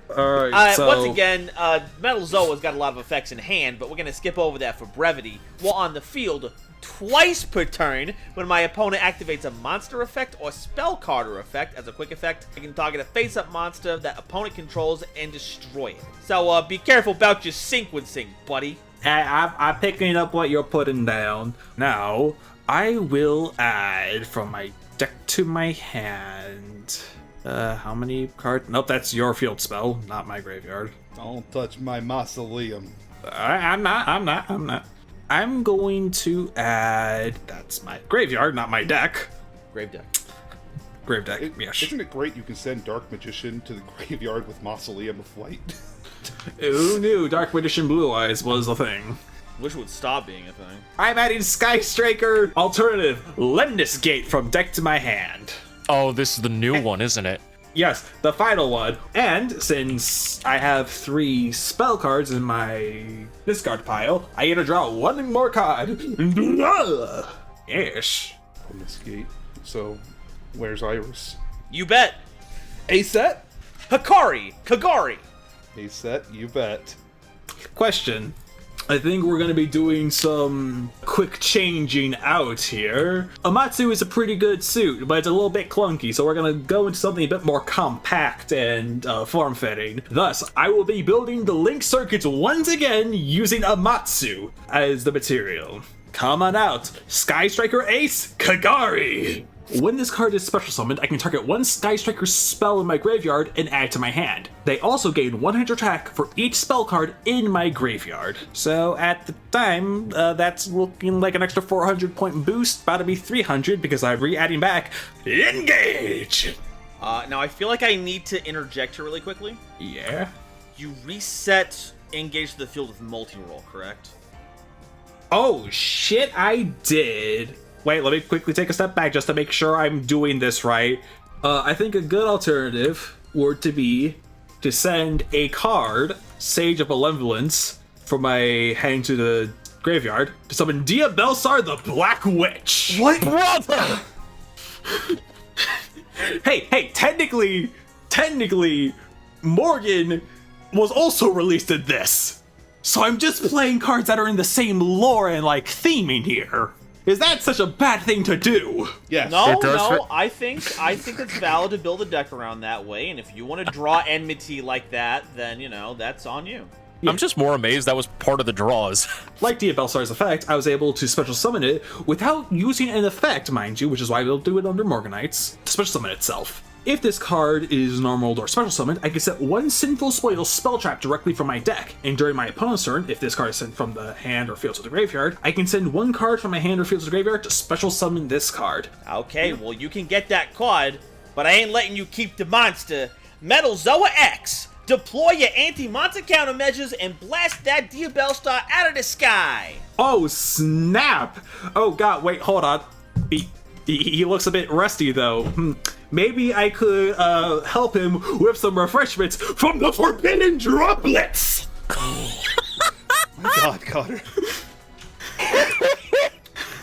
Alright, so... Once again, Metal Zoa's got a lot of effects in hand, but we're going to skip over that for brevity. While on the field, twice per turn, when my opponent activates a monster effect or spellcarder effect as a quick effect, I can target a face-up monster that opponent controls and destroy it. So be careful about your sequencing, buddy. I'm picking up what you're putting down. Now, I will add from my deck to my hand. How many cards? Nope, that's your field spell, not my graveyard. Don't touch my mausoleum. I'm not. I'm going to add... That's my graveyard, not my deck. Grave deck. Grave deck, yes. Isn't it great you can send Dark Magician to the graveyard with Mausoleum of White? Who knew Dark Magician Blue Eyes was a thing? Wish it would stop being a thing. I'm adding Sky Striker. Alternative, Lemnis Gate from deck to my hand. Oh, this is the new one, isn't it? Yes, the final one. And since I have 3 spell cards in my discard pile, I get to draw 1 more card. Yes. From this gate. So, where's Iris? You bet. A set? Kagari. A set, you bet. Question. I think we're going to be doing some quick changing out here. Amatsu is a pretty good suit, but it's a little bit clunky, so we're going to go into something a bit more compact and form-fitting. Thus, I will be building the link circuits once again using Amatsu as the material. Come on out, Sky Striker Ace Kagari! When this card is special summoned, I can target 1 Sky Striker spell in my graveyard and add to my hand. They also gain 100 attack for each spell card in my graveyard. So at the time, that's looking like an extra 400 point boost, about to be 300 because I'm re-adding back Engage! Now I feel like I need to interject here really quickly. Yeah? You reset Engage to the field with multi-roll, correct? Oh shit, I did. Wait, let me quickly take a step back just to make sure I'm doing this right. I think a good alternative were to be to send a card, Sage of Malevolence, from my hand to the graveyard to summon Diabelsar the Black Witch. What, brother? Hey, technically, Morgan was also released in this. So I'm just playing cards that are in the same lore and like theming here. Is that such a bad thing to do? Yes. No, I think it's valid to build a deck around that way, and if you want to draw enmity like that, then, you know, that's on you. I'm just more amazed that was part of the draws. Like Diabelsar's effect, I was able to special summon it without using an effect, mind you, which is why we'll do it under Morganites, to special summon itself. If this card is normal or special summoned, I can set 1 Sinful Spoil spell trap directly from my deck. And during my opponent's turn, if this card is sent from the hand or field to the graveyard, I can send 1 card from my hand or field to the graveyard to special summon this card. Okay, well, you can get that card, but I ain't letting you keep the monster. Metal Zoa X! Deploy your anti-monster countermeasures and blast that Diabelstar out of the sky! Oh, snap! Oh god, wait, hold on. He looks a bit rusty, though. Maybe I could help him with some refreshments from the Forbidden Droplets! My god, Connor.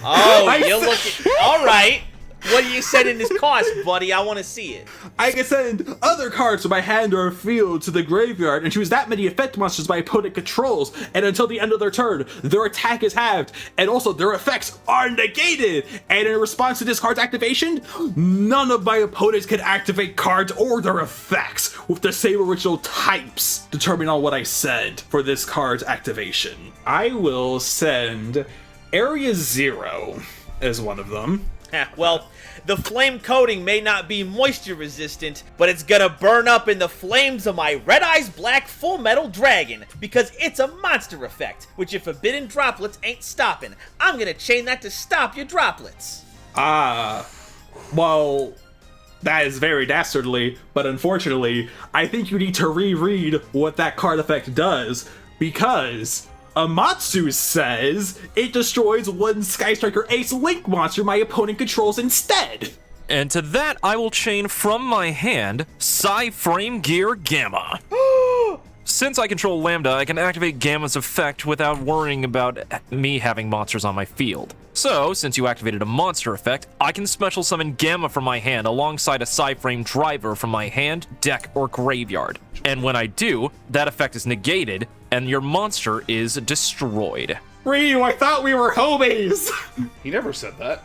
Oh, you're looking... Alright. What are you setting this cost, buddy? I want to see it. I can send other cards from my hand or field to the graveyard and choose that many effect monsters my opponent controls, and until the end of their turn, their attack is halved, and also their effects are negated. And in response to this card's activation, none of my opponents can activate cards or their effects with the same original types, determining on what I send for this card's activation. I will send Area 0 as one of them. Well, the flame coating may not be moisture resistant, but it's gonna burn up in the flames of my Red Eyes Black Full Metal Dragon, because it's a monster effect, which your forbidden droplets ain't stopping. I'm gonna chain that to stop your droplets. Well, that is very dastardly, but unfortunately, I think you need to reread what that card effect does, because Amatsu says it destroys 1 Sky Striker Ace Link monster my opponent controls instead. And to that, I will chain from my hand Psy Frame Gear Gamma. since I control Lambda, I can activate Gamma's effect without worrying about me having monsters on my field. So, since you activated a monster effect, I can special summon Gamma from my hand alongside a Psyframe driver from my hand, deck, or graveyard. And when I do, that effect is negated, and your monster is destroyed. Ryu, I thought we were homies! He never said that.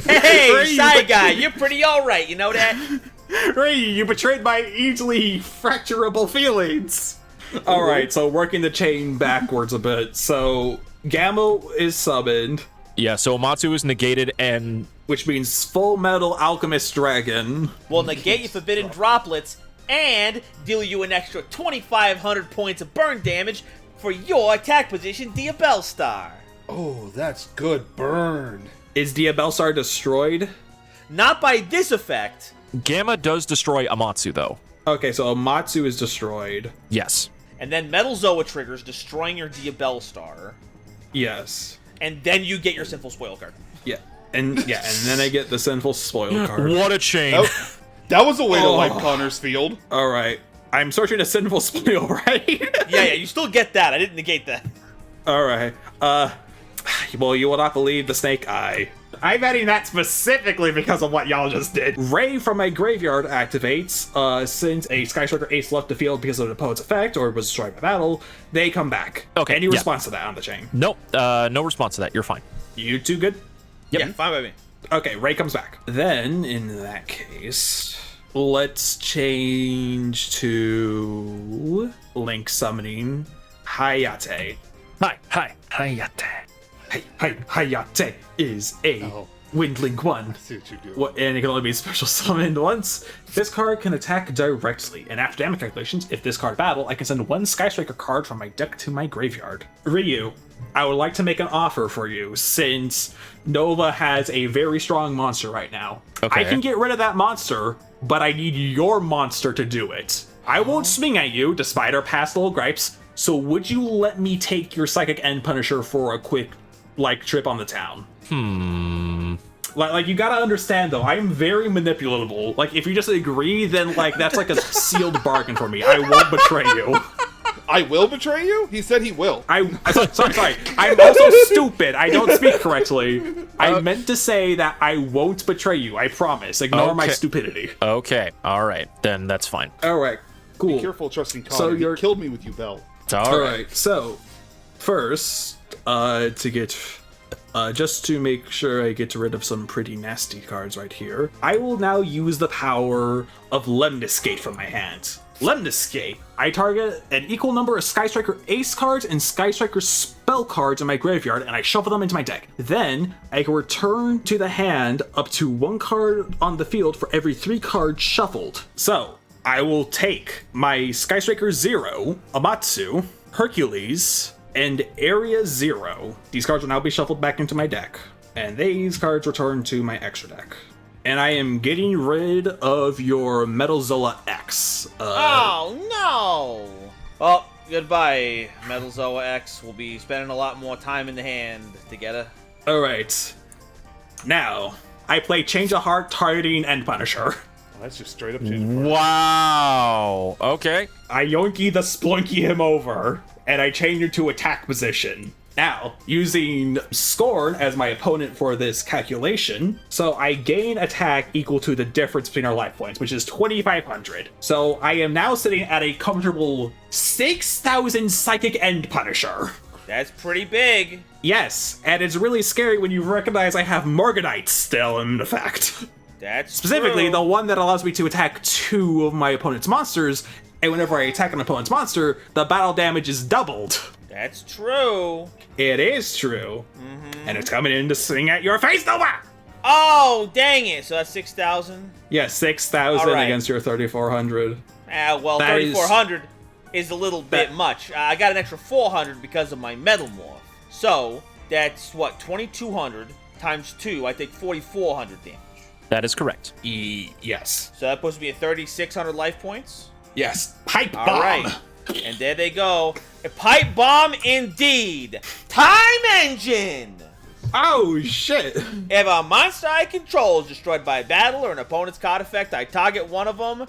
Hey, Ryu, side guy, you're pretty alright, you know that? Ryu, you betrayed my easily fracturable feelings! Alright, so working the chain backwards a bit. So, Gamma is summoned, Yeah, so Amatsu is negated, and which means Full Metal Alchemist Dragon. Will negate your forbidden droplets and deal you an extra 2,500 points of burn damage for your attack position, Diabellstar. Oh, that's good burn. Is Diabellstar destroyed? Not by this effect. Gamma does destroy Amatsu, though. Okay, so Amatsu is destroyed. Yes. And then Metal Zoa triggers, destroying your Diabellstar. Yes. And then you get your Sinful Spoil card. Yeah. And then I get the Sinful Spoil card. What a chain. That was a way to Oh. wipe Connor's field. Alright. I'm searching a Sinful Spoil, right? Yeah, you still get that. I didn't negate that. Alright. Well, you will not believe the Snake Eye. I'm adding that specifically because of what y'all just did. Ray from my graveyard activates. Since a Sky Striker ace left the field because of an opponent's effect or was destroyed by battle, they come back. Okay, Any yeah. response to that on the chain? Nope, no response to that. You're fine. You two good? Yep. Yeah, fine by me. Okay, Ray comes back. Then, in that case, let's change to Link summoning Hayate. Hayate. Hayate is a Oh. Wind Link 1. See what you do. And it can only be special summoned once. This card can attack directly, and after damage calculations, if this card battle, I can send one Sky Striker card from my deck to my graveyard. Ryu, I would like to make an offer for you, since Nova has a very strong monster right now. Okay. I can get rid of that monster, but I need your monster to do it. I won't swing at you, despite our past little gripes, so would you let me take your Psychic End Punisher for a quick, trip on the town? Like, you gotta understand, though, I'm very manipulatable. Like, if you just agree, then, that's like a sealed bargain for me. I won't betray you. I will betray you? He said he will. Sorry. I'm also stupid. I don't speak correctly. I meant to say that I won't betray you. I promise. Ignore my Okay. stupidity. Okay, alright. Then that's fine. Alright, cool. Be careful trusting Connor. So He you're- killed me with you, Bell. It's alright. Alright, so, first, just to make sure I get rid of some pretty nasty cards right here, I will now use the power of Lemniscate from my hand. Lemniscate. I target an equal number of Sky Striker Ace cards and Sky Striker Spell cards in my graveyard, and I shuffle them into my deck. Then, I can return to the hand up to one card on the field for every 3 cards shuffled. So, I will take my Sky Striker 0, Amatsu, Hercules, and Area 0. These cards will now be shuffled back into my deck, and these cards return to my extra deck. And I am getting rid of your Metal Zoa X. Oh, no! Well, goodbye, Metal Zoa X. We'll be spending a lot more time in the hand together. Alright. Now, I play Change of Heart, targeting End Punisher. Oh, that's just straight up change. Wow. Okay. I Yonky the Splunky him over, and I change it to attack position. Now, using Scorn as my opponent for this calculation, so I gain attack equal to the difference between our life points, which is 2,500. So I am now sitting at a comfortable 6,000 Psychic End Punisher. That's pretty big. Yes, and it's really scary when you recognize I have Morganite still in effect. That's Specifically, true. the one that allows me to attack 2 of my opponent's monsters, and whenever I attack an opponent's monster, the battle damage is doubled. That's true. It is true. And it's coming in to swing at your face, Nova! Oh, dang it. So that's 6,000? Yeah, 6,000 All right. against your 3,400. Well, That is- 3,400 is a little bit That- much. I got an extra 400 because of my Metalmorph. So, that's what, 2,200 times 2. I take 4,400 damage. That is correct. Yes. So that puts me at 3,600 life points. Yes. Pipe bomb! All right. And there they go. A pipe bomb indeed. Time Engine! Oh, shit. If a monster I control is destroyed by battle or an opponent's card effect, I target one of them.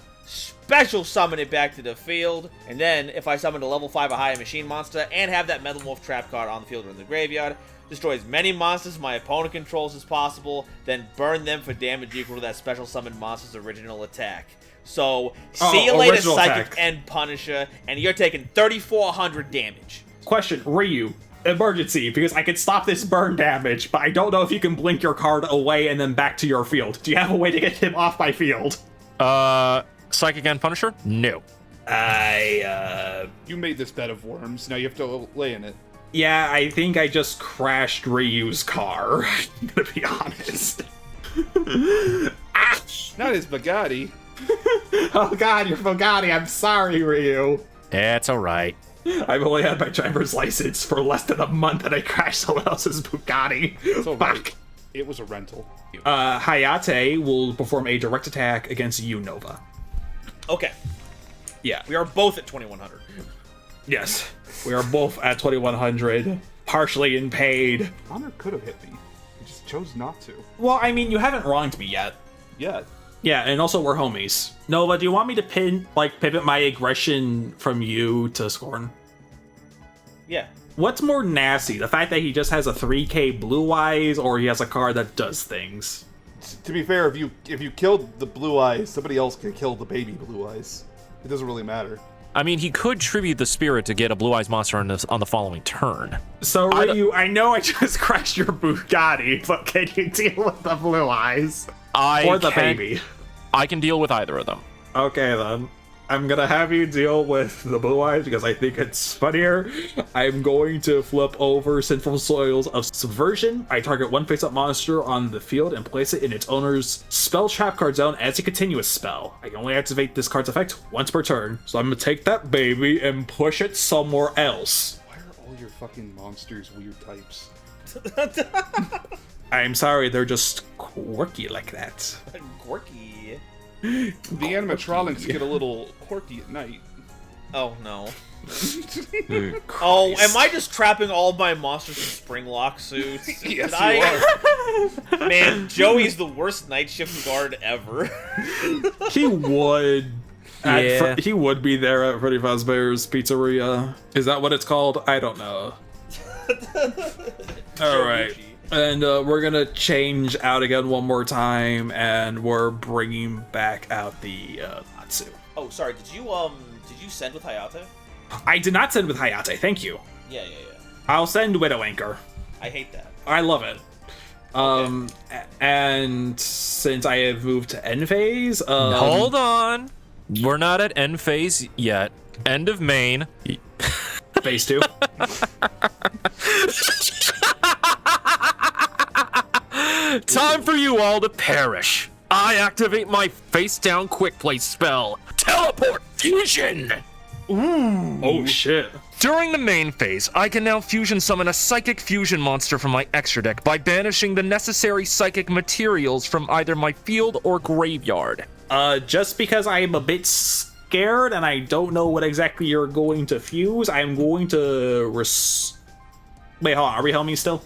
special summon it back to the field, and then if I summon a level 5 or higher machine monster and have that Metalmorph trap card on the field or in the graveyard, destroy as many monsters my opponent controls as possible, then burn them for damage equal to that special summon monster's original attack. So, see you later, Psychic attack. and Punisher, and you're taking 3,400 damage. Question, Ryu. Emergency, because I can stop this burn damage, but I don't know if you can blink your card away and then back to your field. Do you have a way to get him off my field? Psychic and Punisher? No. You made this bed of worms. Now you have to lay in it. Yeah, I think I just crashed Ryu's car. I'm gonna be honest. Not his Bugatti. Oh god, your Bugatti. I'm sorry, Ryu. It's alright. I've only had my driver's license for less than a month and I crashed someone else's Bugatti. It's all right. Fuck. It was a rental. Hayate will perform a direct attack against you, Nova. Okay, Yeah. we are both at 2,100. Yes. We are both at 2,100, partially in paid. Connor could have hit me. He just chose not to. Well, I mean, you haven't wronged me yet. Yeah. Yeah, and also we're homies. Nova, do you want me to pivot my aggression from you to Scorn? Yeah. What's more nasty, the fact that he just has a 3k Blue Eyes, or he has a card that does things? To be fair, if you killed the Blue Eyes, somebody else could kill the baby Blue Eyes. It doesn't really matter. I mean, he could tribute the spirit to get a Blue Eyes monster on the following turn. So, Ryu, I know I just crashed your Bugatti, but can you deal with the Blue Eyes? Or the baby? I can deal with either of them. Okay, then. I'm gonna have you deal with the Blue Eyes because I think it's funnier. I'm going to flip over Sinful Soils of Subversion. I target one face-up monster on the field and place it in its owner's spell trap card zone as a continuous spell. I can only activate this card's effect once per turn. So I'm gonna take that baby and push it somewhere else. Why are all your fucking monsters weird types? I'm sorry, they're just quirky like that. Quirky. The animatronics get a little quirky at night. Oh, no. Oh, am I just trapping all of my monsters in Springlock suits? Yes, you are. Man, Joey's the worst night shift guard ever. He would. Yeah. He would be there at Freddy Fazbear's Pizzeria. Is that what it's called? I don't know. Alright. And we're gonna change out again one more time, and we're bringing back out the Natsu. Oh, sorry. Did you send with Hayate? I did not send with Hayate, thank you. Yeah. I'll send Widow Anchor. I hate that. I love it. And since I have moved to end phase, Hold on. We're not at end phase yet. End of main. phase 2. Time for you all to perish. I activate my face down quick play spell. Teleport fusion. Oh shit. During the main phase, I can now fusion summon a psychic fusion monster from my extra deck by banishing the necessary psychic materials from either my field or graveyard. Just because I am a bit scared and I don't know what exactly you're going to fuse, I'm going to Wait, hold on, are we homies still?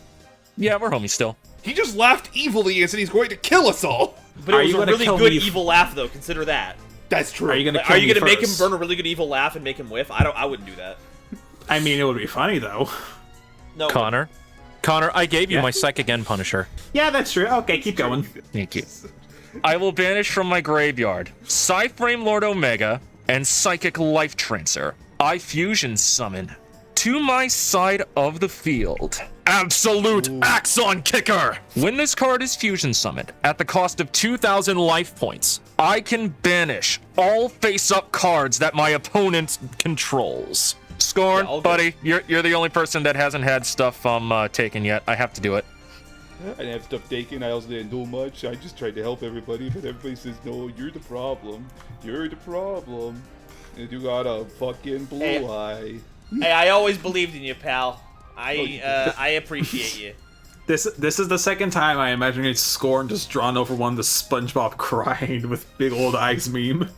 Yeah, we're homies still. He just laughed evilly and said he's going to kill us all. But Are it was you a gonna really kill good me evil laugh, though. Consider that. That's true. Are you gonna Like, kill are you me gonna make him first? burn a really good evil laugh and make him whiff? I wouldn't do that. I mean, it would be funny though. No. Connor, I gave you my Psychic End Punisher. Yeah, that's true. Okay, keep going. Thank you. I will banish from my graveyard Psyframe Lord Omega and Psychic Life Trancer. I fusion summon to my side of the field Absolute Axon Kicker. When this card is fusion summoned at the cost of 2,000 life points, I can banish all face-up cards that my opponent controls. Scorn, Yeah, buddy, you're the only person that hasn't had stuff taken yet. I have to do it. I didn't have stuff taken. I also didn't do much. I just tried to help everybody, but everybody says, no, you're the problem. You're the problem. And you got a fucking blue eye. Hey, I always believed in you, pal. I appreciate you. This is the second time I imagine it's Scorn just drawn over one of the SpongeBob crying with big old eyes meme.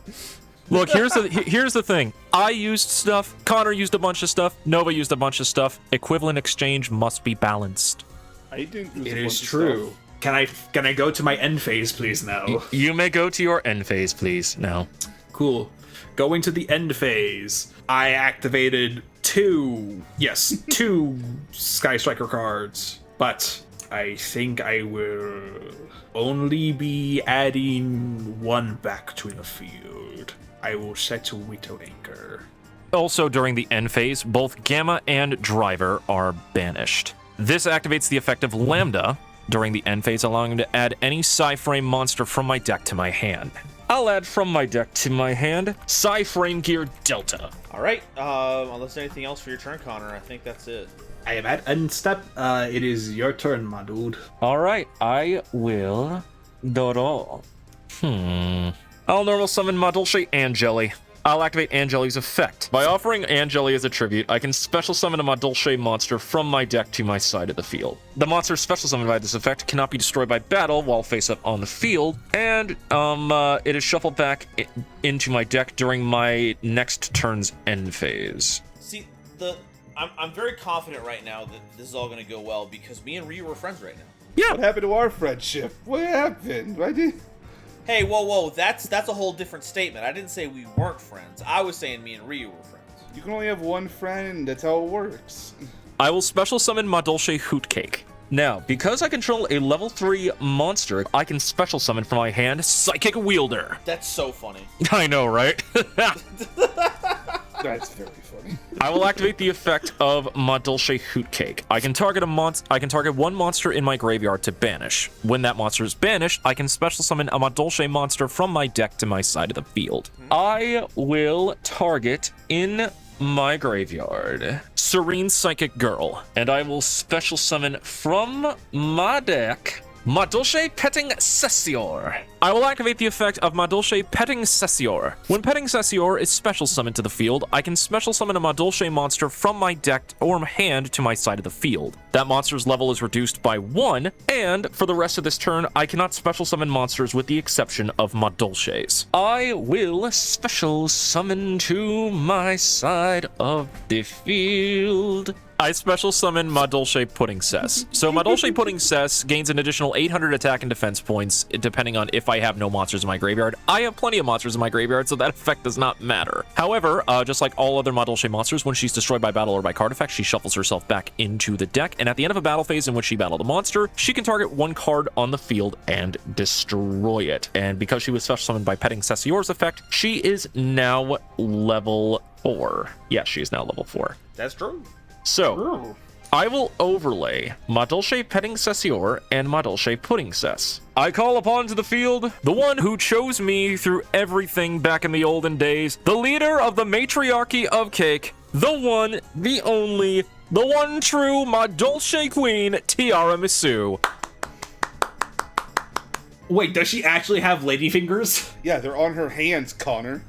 Look, here's the thing. I used stuff. Connor used a bunch of stuff. Nova used a bunch of stuff. Equivalent exchange must be balanced. I didn't use It a bunch is of true. stuff. Can I go to my end phase, please, now? You may go to your end phase, please, now. Cool. Going to the end phase, I activated two Sky Striker cards, but I think I will only be adding one back to the field. I will set Widow Anchor. Also, during the end phase, both Gamma and Driver are banished. This activates the effect of Lambda during the end phase, allowing me to add any Psy-Frame monster from my deck to my hand. I'll add from my deck to my hand Psy-Frame Gear Delta. All right. Unless there's anything else for your turn, Connor, I think that's it. I am at end step. It is your turn, my dude. All right, I will draw. I'll normal summon Madolche Angeli. I'll activate Angeli's effect. By offering Angeli as a tribute, I can special summon a Madolche monster from my deck to my side of the field. The monster special summoned by this effect cannot be destroyed by battle while face up on the field, and it is shuffled back into my deck during my next turn's end phase. See, I'm very confident right now that this is all going to go well because me and Ryu are friends right now. Yeah. What happened to our friendship? What happened? I did. Hey, whoa, that's a whole different statement. I didn't say we weren't friends. I was saying me and Ryu were friends. You can only have one friend. That's how it works. I will special summon Madolche Hootcake. Now, because I control a level 3 monster, I can special summon from my hand Psychic Wielder. That's so funny. I know, right? That's very funny. I will activate the effect of Madolche Hootcake. I can target one monster in my graveyard to banish. When that monster is banished, I can special summon a Madolche monster from my deck to my side of the field. I will target in my graveyard Serene Psychic Girl, and I will special summon from my deck Madolche Petting Sessior. I will activate the effect of Madolche Petting Sessior. When Petting Sessior is special summoned to the field, I can special summon a Madolche monster from my deck or hand to my side of the field. That monster's level is reduced by 1, and for the rest of this turn, I cannot special summon monsters with the exception of Madolches. I will special summon to my side of the field. I special summon Madolche Pudding Cess. So Madolche Pudding Cess gains an additional 800 attack and defense points, depending on if I have no monsters in my graveyard. I have plenty of monsters in my graveyard, so that effect does not matter. However, just like all other Madolche monsters, when she's destroyed by battle or by card effect, she shuffles herself back into the deck, and at the end of a battle phase in which she battled a monster, she can target one card on the field and destroy it. And because she was special summoned by Petting Sessior's effect, she is now level 4. Yes, she is now level 4. That's true. So, I will overlay Madolche Petting Sessior and Madolche Pudding Cess. I call upon to the field the one who chose me through everything back in the olden days, the leader of the matriarchy of cake, the one, the only, the one true Madolche Queen, Tiramisu. Wait, does she actually have ladyfingers? Yeah, they're on her hands, Connor.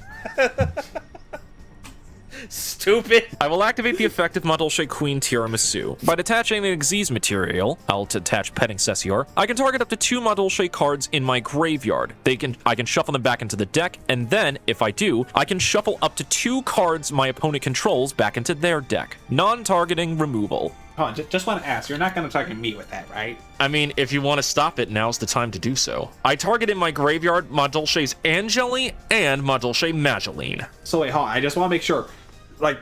Stupid. I will activate the effect of Madolche Queen Tiramisu. By detaching an Xyz material, I'll detach Petting Sessior, I can target up to 2 Madolche cards in my graveyard. I can shuffle them back into the deck, and then, if I do, I can shuffle up to 2 cards my opponent controls back into their deck. Non-targeting removal. Hold on, just want to ask, you're not going to target me with that, right? I mean, if you want to stop it, now's the time to do so. I target in my graveyard Madolche's Angeli and Madolche Mageline. So wait, hold on, I just want to make sure. Like,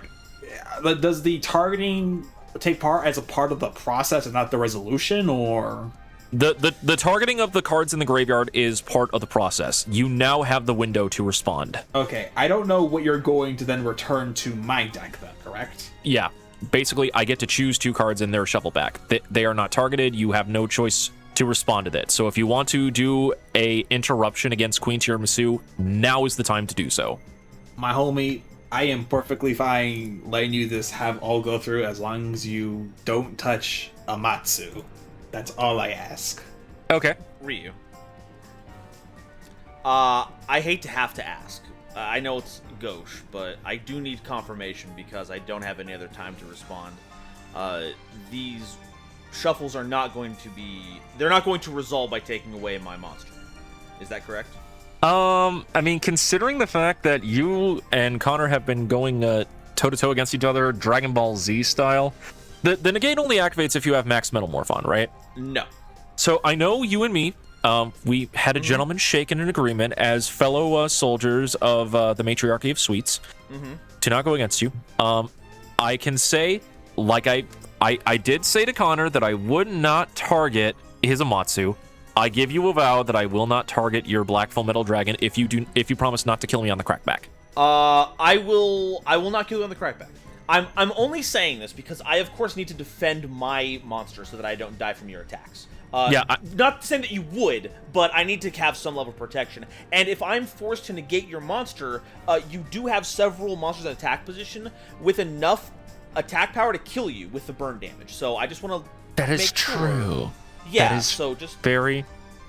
does the targeting take part as a part of the process and not the resolution, or? The targeting of the cards in the graveyard is part of the process. You now have the window to respond. Okay, I don't know what you're going to then return to my deck then, correct? Yeah. Basically, I get to choose 2 cards in their shuffle back. They are not targeted. You have no choice to respond to that. So if you want to do a interruption against Queen Tiramisu, now is the time to do so. My homie, I am perfectly fine letting you this have all go through as long as you don't touch Amatsu. That's all I ask. Okay. Ryu. I hate to have to ask. I know it's gauche, but I do need confirmation because I don't have any other time to respond. These shuffles are not going to be... They're not going to resolve by taking away my monster. Is that correct? I mean, considering the fact that you and Connor have been going toe-to-toe against each other, Dragon Ball Z style, the negate only activates if you have max Metalmorph on, right? No. So I know you and me We had a gentleman's shake and an agreement as fellow soldiers of the Matriarchy of Sweets to not go against you. I can say, like I did say to Connor, that I would not target his Amatsu. I give you a vow that I will not target your Black Full Metal Dragon if you promise not to kill me on the crackback. I will not kill you on the crackback. I'm only saying this because I of course need to defend my monster so that I don't die from your attacks. Not saying that you would, but I need to have some level of protection. And if I'm forced to negate your monster, you do have several monsters in attack position with enough attack power to kill you with the burn damage. So I just want to. That is true. Yeah. That is so just very,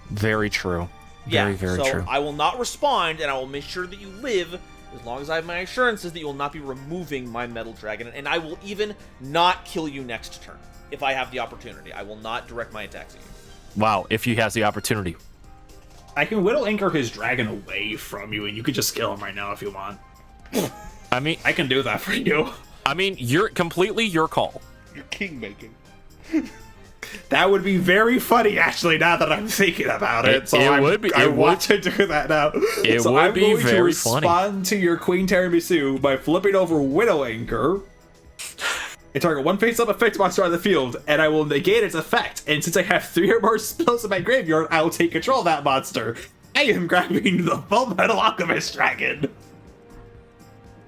very true. Very, very true. I will not respond, and I will make sure that you live as long as I have my assurances that you will not be removing my Metal Dragon, and I will even not kill you next turn if I have the opportunity. I will not direct my attacks at you. Wow, if he has the opportunity. I can Whittle Anchor his dragon away from you, and you could just kill him right now if you want. I mean, I can do that for you. I mean, you're completely your call. You're king making. That would be very funny, actually, now that I'm thinking about it. So it would be. I want to do that now. It so would I'm be going very to funny. respond to your Queen Tiramisu by flipping over Widow Anchor and target one face-up effect monster on the field, and I will negate its effect. And since I have 3 or more spells in my graveyard, I will take control of that monster. I am grabbing the Full Metal Alchemist Dragon.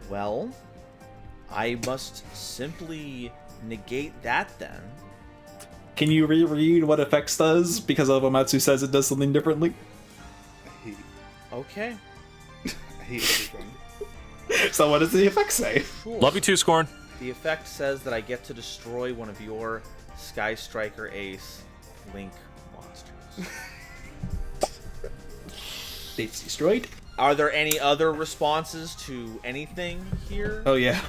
Well, I must simply negate that then. Can you reread what effects does? Because Obamatsu says it does something differently. Okay. I hate everything. So what does the effect say? Cool. Love you too, Scorn. The effect says that I get to destroy one of your Sky Striker Ace Link monsters. It's destroyed. Are there any other responses to anything here? Oh yeah.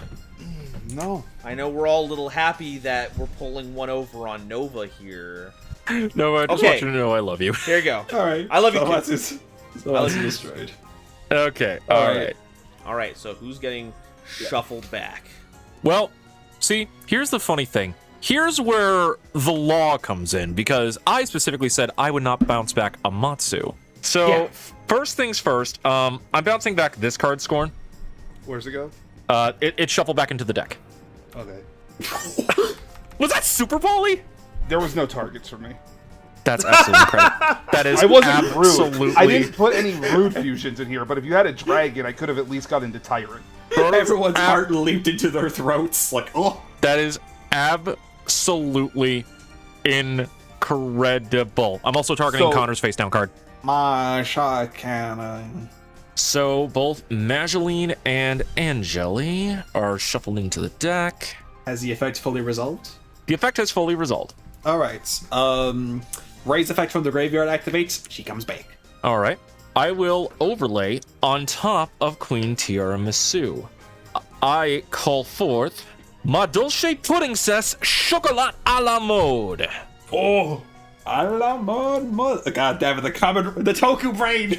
No. I know we're all a little happy that we're pulling one over on Nova here. No, I just want you to know I love you. Here you go. All right. I love you, So too. Obamatsu's destroyed. Okay, All all right. right. All right, so who's getting shuffled back? Well, see, here's the funny thing. Here's where the law comes in, because I specifically said I would not bounce back Amatsu. So, Yeah. first things first, I'm bouncing back this card, Scorn. Where's it go? It shuffled back into the deck. Okay. Was that super poly? There was no targets for me. That's absolutely incredible. That is I wasn't absolutely... rude. I didn't put any rude fusions in here, but if you had a dragon, I could have at least got into Tyrant. Everyone's heart leaped into their throats. Like, oh. That is absolutely incredible. I'm also targeting Connor's face down card. My shot cannon. So both Mageline and Angeli are shuffled into the deck. Has the effect fully resolved? The effect has fully resolved. All right. Raise effect from the graveyard activates. She comes back. All right. I will overlay on top of Queen Tiramisu. I call forth Madolche Pudding Cess Chocolat a la Mode. Oh, a la mode. God damn it! The Toku brain.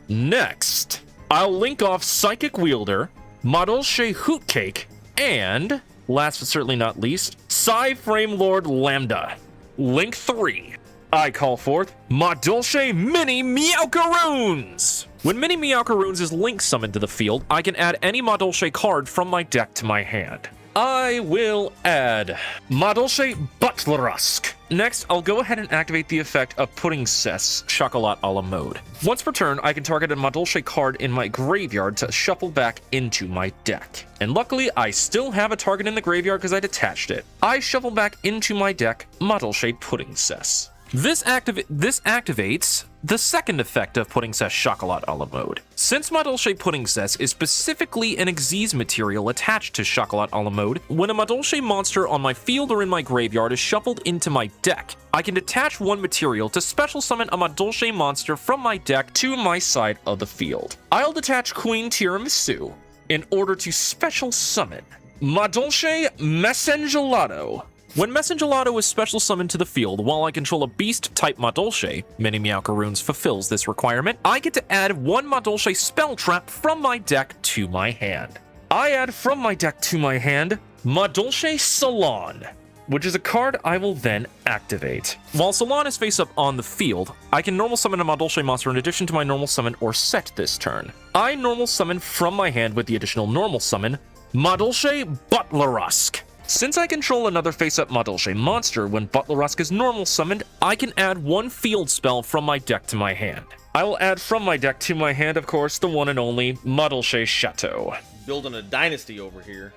Next, I'll link off Psychic Wielder, Madolche Hoot Cake, and, last but certainly not least, Psy Frame Lord Lambda. Link 3. I call forth Madolche Mini Meowcaroons! When Mini Meowcaroons is link summoned to the field, I can add any Madolche card from my deck to my hand. I will add Madolche Butlerusk. Next, I'll go ahead and activate the effect of Pudding Cess Chocolat a la Mode. Once per turn, I can target a Madolche card in my graveyard to shuffle back into my deck. And luckily, I still have a target in the graveyard because I detached it. I shuffle back into my deck Madolche Pudding Cess. This activates the second effect of Pudding Cess Chocolat a la Mode. Since Madolche Pudding Cess is specifically an Xyz material attached to Chocolat a la Mode, when a Madolche monster on my field or in my graveyard is shuffled into my deck, I can detach one material to special summon a Madolche monster from my deck to my side of the field. I'll detach Queen Tiramisu in order to special summon Madolche Messengelato. When Messengelato is special summoned to the field while I control a beast-type Madolche, Mini Meowcaroons fulfills this requirement, I get to add one Madolche spell trap from my deck to my hand. I add from my deck to my hand Madolche Salon. which is a card I will then activate. While Salon is face up on the field, I can normal summon a Madolche monster in addition to my normal summon or set this turn. I normal summon from my hand with the additional normal summon, Madolche Butlerusk. Since I control another face-up Madolche monster when Butlerusk is normal summoned, I can add one field spell from my deck to my hand. I will add from my deck to my hand, of course, the one and only Madolche Chateau. Building a dynasty over here.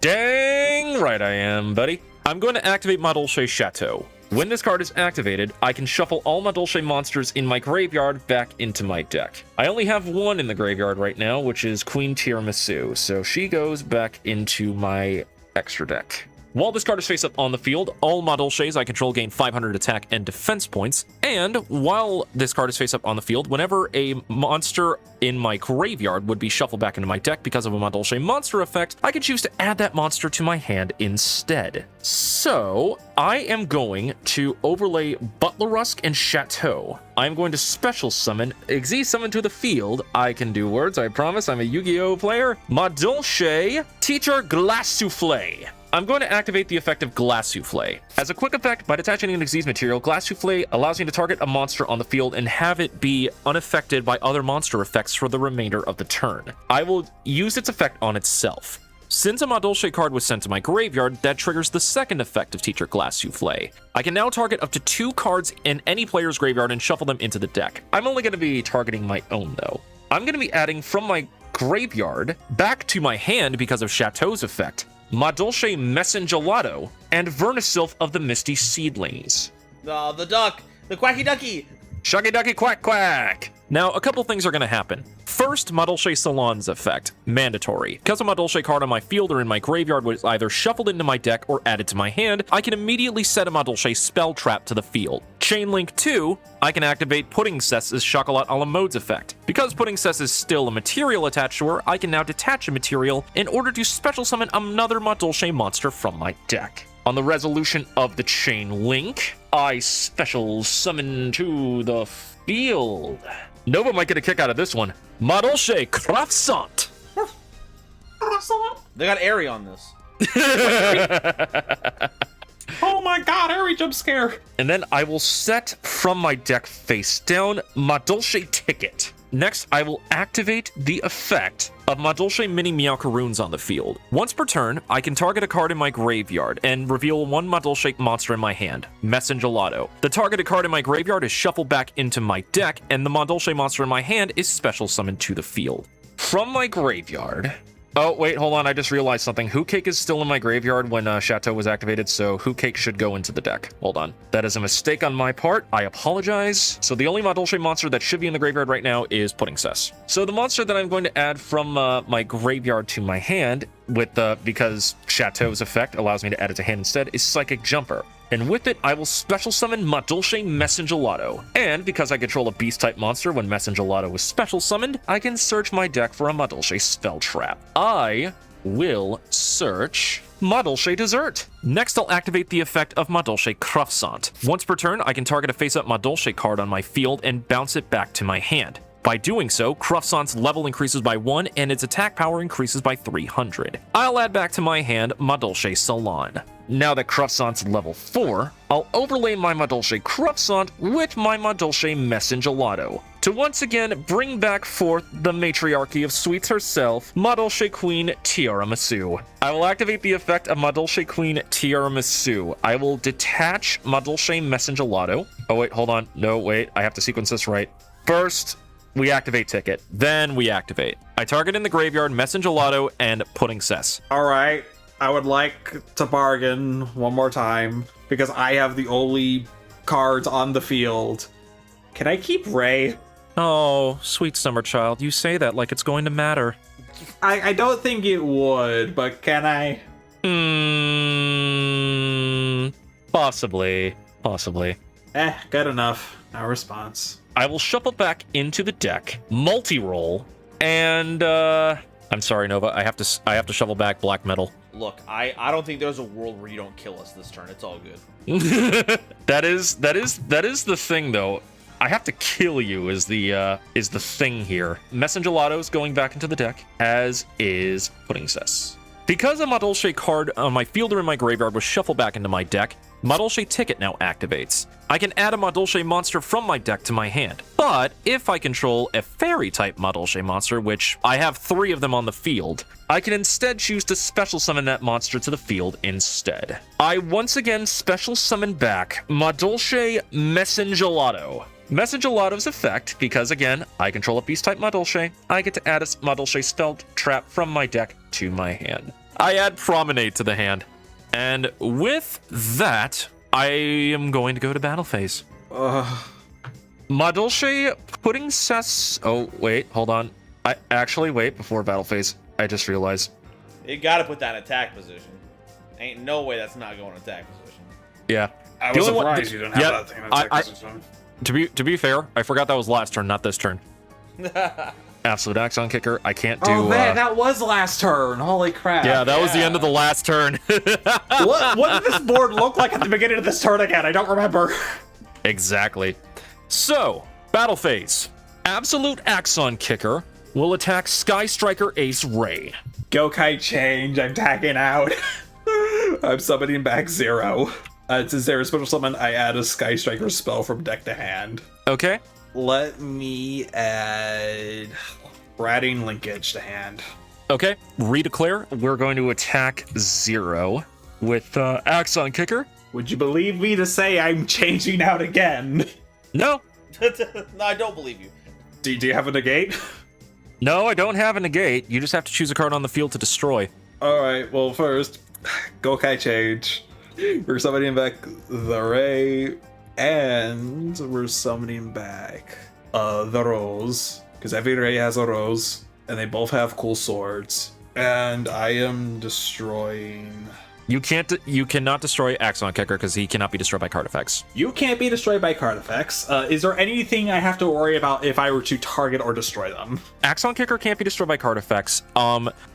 Dang right I am, buddy. I'm going to activate Madolche Chateau. When this card is activated, I can shuffle all Madolche monsters in my graveyard back into my deck. I only have one in the graveyard right now, which is Queen Tiramisu, so she goes back into my extra deck. While this card is face up on the field, all Madolches I control gain 500 attack and defense points, and while this card is face up on the field, whenever a monster in my graveyard would be shuffled back into my deck because of a Madolche monster effect, I can choose to add that monster to my hand instead. So, I am going to overlay Butlerusk and Chateau. I'm going to special summon, Xyz summon to the field. I can do words, I promise, I'm a Yu-Gi-Oh player. Madolche Teacher Glass Souffle. I'm going to activate the effect of Glass Souffle. As a quick effect, by detaching an Xyz material, Glass Souffle allows me to target a monster on the field and have it be unaffected by other monster effects for the remainder of the turn. I will use its effect on itself. Since a Madolche card was sent to my graveyard, that triggers the second effect of Teacher Glass Souffle. I can now target up to 2 cards in any player's graveyard and shuffle them into the deck. I'm only going to be targeting my own, though. I'm going to be adding from my graveyard back to my hand because of Chateau's effect, Madolche Messengelato, and Vernisylph of the Misty Seedlings. The duck! The quacky ducky! Shucky ducky quack quack! Now, a couple things are going to happen. First, Madolche Salon's effect. Mandatory. Because a Madolche card on my field or in my graveyard was either shuffled into my deck or added to my hand, I can immediately set a Madolche spell trap to the field. Chain Link 2, I can activate Pudding Cess's Chocolat a la Mode's effect. Because Pudding Cess is still a material attached to her, I can now detach a material in order to special summon another Madolche monster from my deck. On the resolution of the Chain Link, I special summon to the field. Nova might get a kick out of this one. Madolche Croissant. They got Airy on this. Oh my god, Airy jump scare! And then I will set from my deck face down Madolche Ticket. Next, I will activate the effect of Madolche Mini Meowcaroons on the field. Once per turn, I can target a card in my graveyard and reveal one Madolche monster in my hand, Messengelato. The targeted card in my graveyard is shuffled back into my deck, and the Madolche monster in my hand is special summoned to the field. From my graveyard... Oh, wait, hold on, I just realized something. Who Cake is still in my graveyard when Chateau was activated, so Who Cake should go into the deck. Hold on. That is a mistake on my part. I apologize. So the only Madolche monster that should be in the graveyard right now is Pudding Cess. So the monster that I'm going to add from my graveyard to my hand, because Chateau's effect allows me to add it to hand instead, is Psychic Jumper. And with it, I will special summon Madolche Messengelato. And because I control a beast-type monster when Messengelato is special summoned, I can search my deck for a Madolche spell trap. I will search Madolche Dessert. Next, I'll activate the effect of Madolche Croissant. Once per turn, I can target a face-up Madolche card on my field and bounce it back to my hand. By doing so, Croissant's level increases by 1 and its attack power increases by 300. I'll add back to my hand Madolche Salon. Now that Croissant's level 4, I'll overlay my Madolche Croissant with my Madolche Messengelato to once again bring back forth the matriarchy of sweets herself, Madolche Queen Tiramisu. I will activate the effect of Madolche Queen Tiramisu. I will detach Madolche Messengelato. Oh wait, hold on. No, wait, I have to sequence this right. First, we activate Ticket, then we activate. I target in the graveyard Messengelato and Pudding Cess. Alright, I would like to bargain one more time, because I have the only cards on the field. Can I keep Ray? Oh, sweet summer child, you say that like it's going to matter. I don't think it would, but can I? Possibly. Good enough. No response. I will shuffle back into the deck, multi-roll, and I'm sorry, Nova. I have to shovel back black metal. Look, I don't think there's a world where you don't kill us this turn. It's all good. That is the thing, though. I have to kill you is the thing here. Messengelato's going back into the deck, as is Pudding Cess. Because a Madolche card on my field or in my graveyard was shuffled back into my deck, Madolche Ticket now activates. I can add a Madolche monster from my deck to my hand. But if I control a fairy-type Madolche monster, which I have 3 of them on the field, I can instead choose to special summon that monster to the field instead. I once again special summon back Madolche Messengelato. Messengelado's effect, because again, I control a beast-type Madolche, I get to add a Madolche spell trap from my deck to my hand. I add Promenade to the hand. And with that, I am going to go to battle phase. Madolche putting Cess... Oh, wait, hold on. Wait, before battle phase. I just realized. You gotta put that in attack position. Ain't no way that's not going attack position. Yeah. I was surprised you didn't have that thing in attack position. To be fair, I forgot that was last turn, not this turn. Absolute Axon Kicker. I can't do... Oh man, that was last turn. Holy crap. Yeah, that was the end of the last turn. What did this board look like at the beginning of this turn again? I don't remember. Exactly. So, battle phase. Absolute Axon Kicker will attack Sky Striker Ace Ray. Gokai change. I'm tagging out. I'm summoning back 0. Since there is special summon, I add a Sky Striker spell from deck to hand. Okay. Let me add Ratting Linkage to hand. Okay. Redeclare. We're going to attack 0 with Axon Kicker. Would you believe me to say I'm changing out again? No. No, I don't believe you. Do you have a negate? No, I don't have a negate. You just have to choose a card on the field to destroy. Alright, well first, Gokai change. We're summoning back the Ray, and we're summoning back the Rose, because every Ray has a Rose, and they both have cool swords. And I am destroying... You cannot destroy Axon Kicker because he cannot be destroyed by card effects. You can't be destroyed by card effects. Is there anything I have to worry about if I were to target or destroy them? Axon Kicker can't be destroyed by card effects.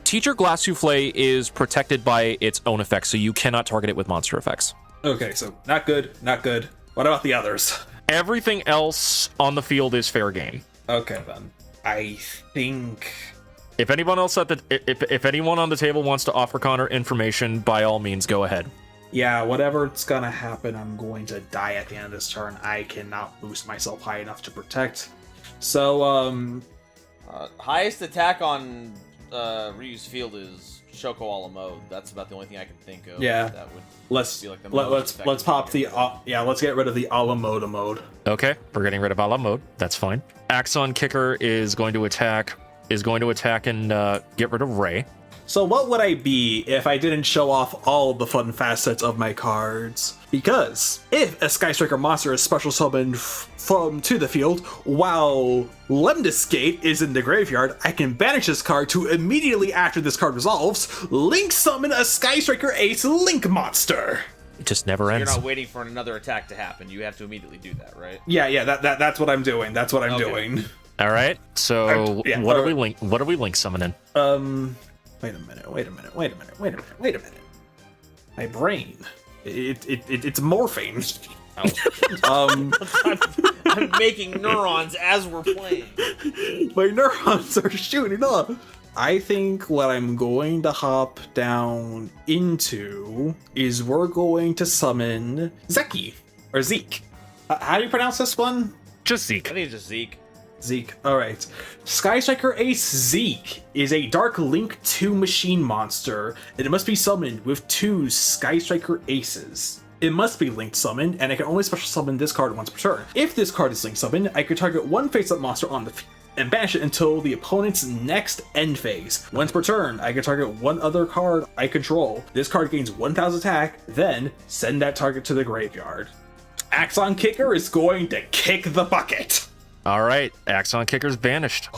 Teacher Glass Souffle is protected by its own effects, so you cannot target it with monster effects. Okay, so not good, not good. What about the others? Everything else on the field is fair game. Okay, then. I think... If anyone else if anyone on the table wants to offer Connor information, by all means, go ahead. Yeah, whatever's gonna happen, I'm going to die at the end of this turn. I cannot boost myself high enough to protect. So, highest attack on Ryu's field is Shoko Ala mode. That's about the only thing I can think of. Yeah. That would let's be like the let's pop the let's get rid of the Alamoda mode. Okay, we're getting rid of Ala mode. That's fine. Axon Kicker is going to attack and get rid of Ray. So what would I be if I didn't show off all the fun facets of my cards? Because if a Sky Striker monster is special summoned to the field while Lemniscate is in the graveyard, I can banish this card to immediately after this card resolves, Link summon a Sky Striker Ace Link monster. It just never ends. You're not waiting for another attack to happen. You have to immediately do that, right? Yeah, that's what I'm doing. That's what I'm doing. All right. So what are we link summoning? Wait a minute. My brain. It's morphing. I'm making neurons as we're playing. My neurons are shooting up. I think what I'm going to hop down into is we're going to summon Zeki or Zeke. How do you pronounce this one? Just Zeke. I think it's just Zeke. Zeke. Alright. Sky Striker Ace Zeke is a Dark Link 2 machine monster, and it must be summoned with 2 Sky Striker Aces. It must be linked summoned, and I can only special summon this card once per turn. If this card is linked summoned, I could target one face-up monster on the field and banish it until the opponent's next end phase. Once per turn, I can target one other card I control. This card gains 1000 attack, then send that target to the graveyard. Axon Kicker is going to kick the bucket. All right, Axon Kicker's banished.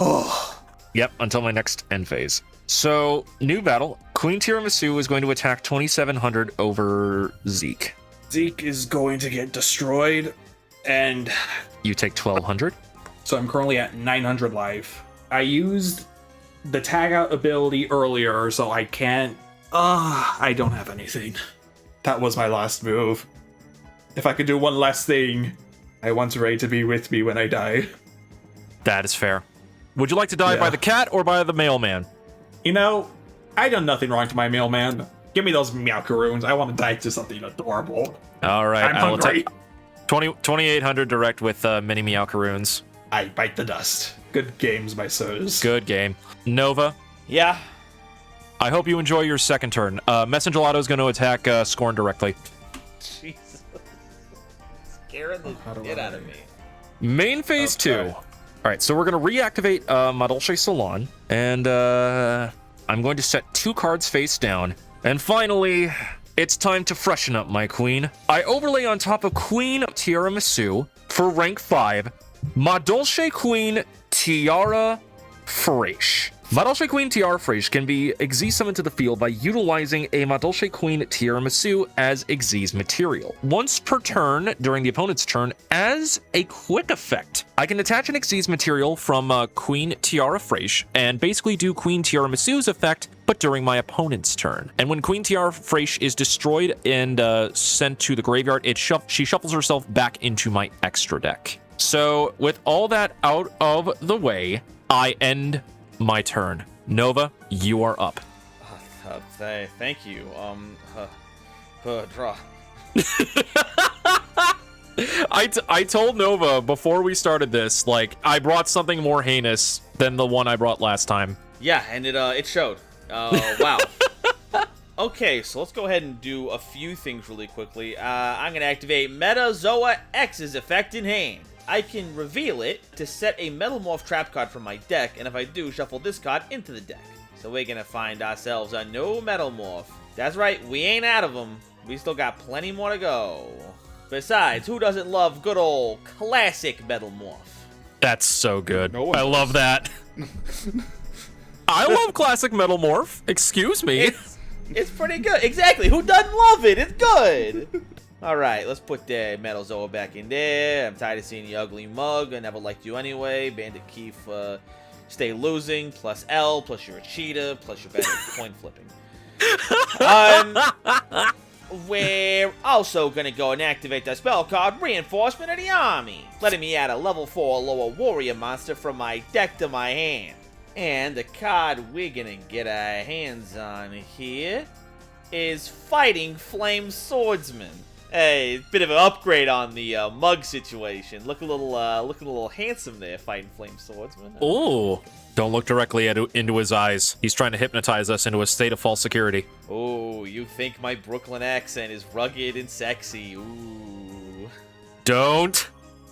Yep, until my next end phase. So, new battle. Queen Tiramisu is going to attack 2700 over Zeke. Zeke is going to get destroyed, and... You take 1200? So I'm currently at 900 life. I used the tag out ability earlier, so I can't... I don't have anything. That was my last move. If I could do one last thing... I want Ray to be with me when I die. That is fair. Would you like to die by the cat or by the mailman? You know, I done nothing wrong to my mailman. Give me those Meowcaroons. I want to die to something adorable. All right, I'm hungry. 2800 direct with mini Meowcaroons. I bite the dust. Good games, my sirs. Good game. Nova, Yeah. I hope you enjoy your second turn. Messenger Lotto is going to attack Scorn directly. Jesus. Scaring the How do shit I- out of me. Main phase Okay. 2. All right, so we're going to reactivate Madolche Salon, and I'm going to set 2 cards face down. And finally, it's time to freshen up, my queen. I overlay on top of Queen Tiramisu for rank 5, Madolche Queen Tiara Fraiche. Madolche Queen Tiara Fraiche can be Xyz summoned to the field by utilizing a Madolche Queen Tiramisu as Xyz material. Once per turn during the opponent's turn, as a quick effect, I can attach an Xyz material from Queen Tiara Fraiche and basically do Queen Tiramisu's effect, but during my opponent's turn. And when Queen Tiara Fraiche is destroyed and sent to the graveyard, she shuffles herself back into my extra deck. So with all that out of the way, I end my turn. Nova, you are up. Thank you. Draw. I told Nova before we started this, like, I brought something more heinous than the one I brought last time. Yeah, and it showed. Wow. Okay, so let's go ahead and do a few things really quickly. I'm gonna activate Metazoa X's effect in hand. I can reveal it to set a Metalmorph trap card from my deck, and if I do, shuffle this card into the deck. So we're gonna find ourselves a new Metalmorph. That's right, we ain't out of them. We still got plenty more to go. Besides, who doesn't love good old classic Metalmorph? That's so good. No one I does. love that. I love classic Metalmorph. Excuse me. It's pretty good. Exactly, who doesn't love it? It's good. Alright, let's put the Metalzoa back in there. I'm tired of seeing the ugly mug. I never liked you anyway. Bandit Keith, stay losing. Plus L, plus you're a cheater, plus you're better at coin flipping. We're also going to go and activate the spell card Reinforcement of the Army, letting me add a level 4 lower warrior monster from my deck to my hand. And the card we're going to get our hands on here is Fighting Flame Swordsman. Hey, bit of an upgrade on the mug situation. Looking a little handsome there, Fighting Flame Swordsman. Ooh. Don't look directly into his eyes. He's trying to hypnotize us into a state of false security. Oh, you think my Brooklyn accent is rugged and sexy. Ooh. Don't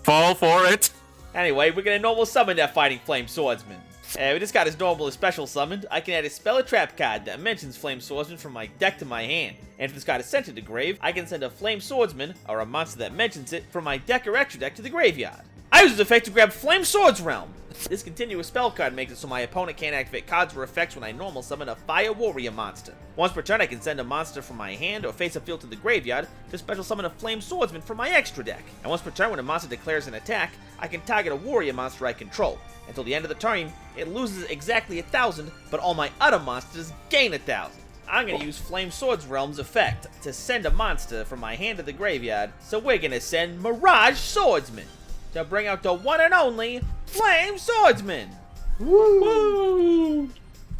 fall for it. Anyway, we're gonna normal summon that Fighting Flame Swordsman. We just got his normal or special summoned. I can add a spell or trap card that mentions Flame Swordsman from my deck to my hand. And if this card is sent to the grave, I can send a Flame Swordsman, or a monster that mentions it, from my deck or extra deck to the graveyard. I use this effect to grab Flame Swords Realm. This continuous spell card makes it so my opponent can't activate cards or effects when I normal summon a Fire Warrior monster. Once per turn, I can send a monster from my hand or face a field to the graveyard to special summon a Flame Swordsman from my extra deck. And once per turn, when a monster declares an attack, I can target a warrior monster I control. Until the end of the turn, it loses exactly 1,000, but all my other monsters gain 1,000. I'm going to use Flame Swords Realm's effect to send a monster from my hand to the graveyard, so we're going to send Mirage Swordsman to bring out the one and only Flame Swordsman. Woo!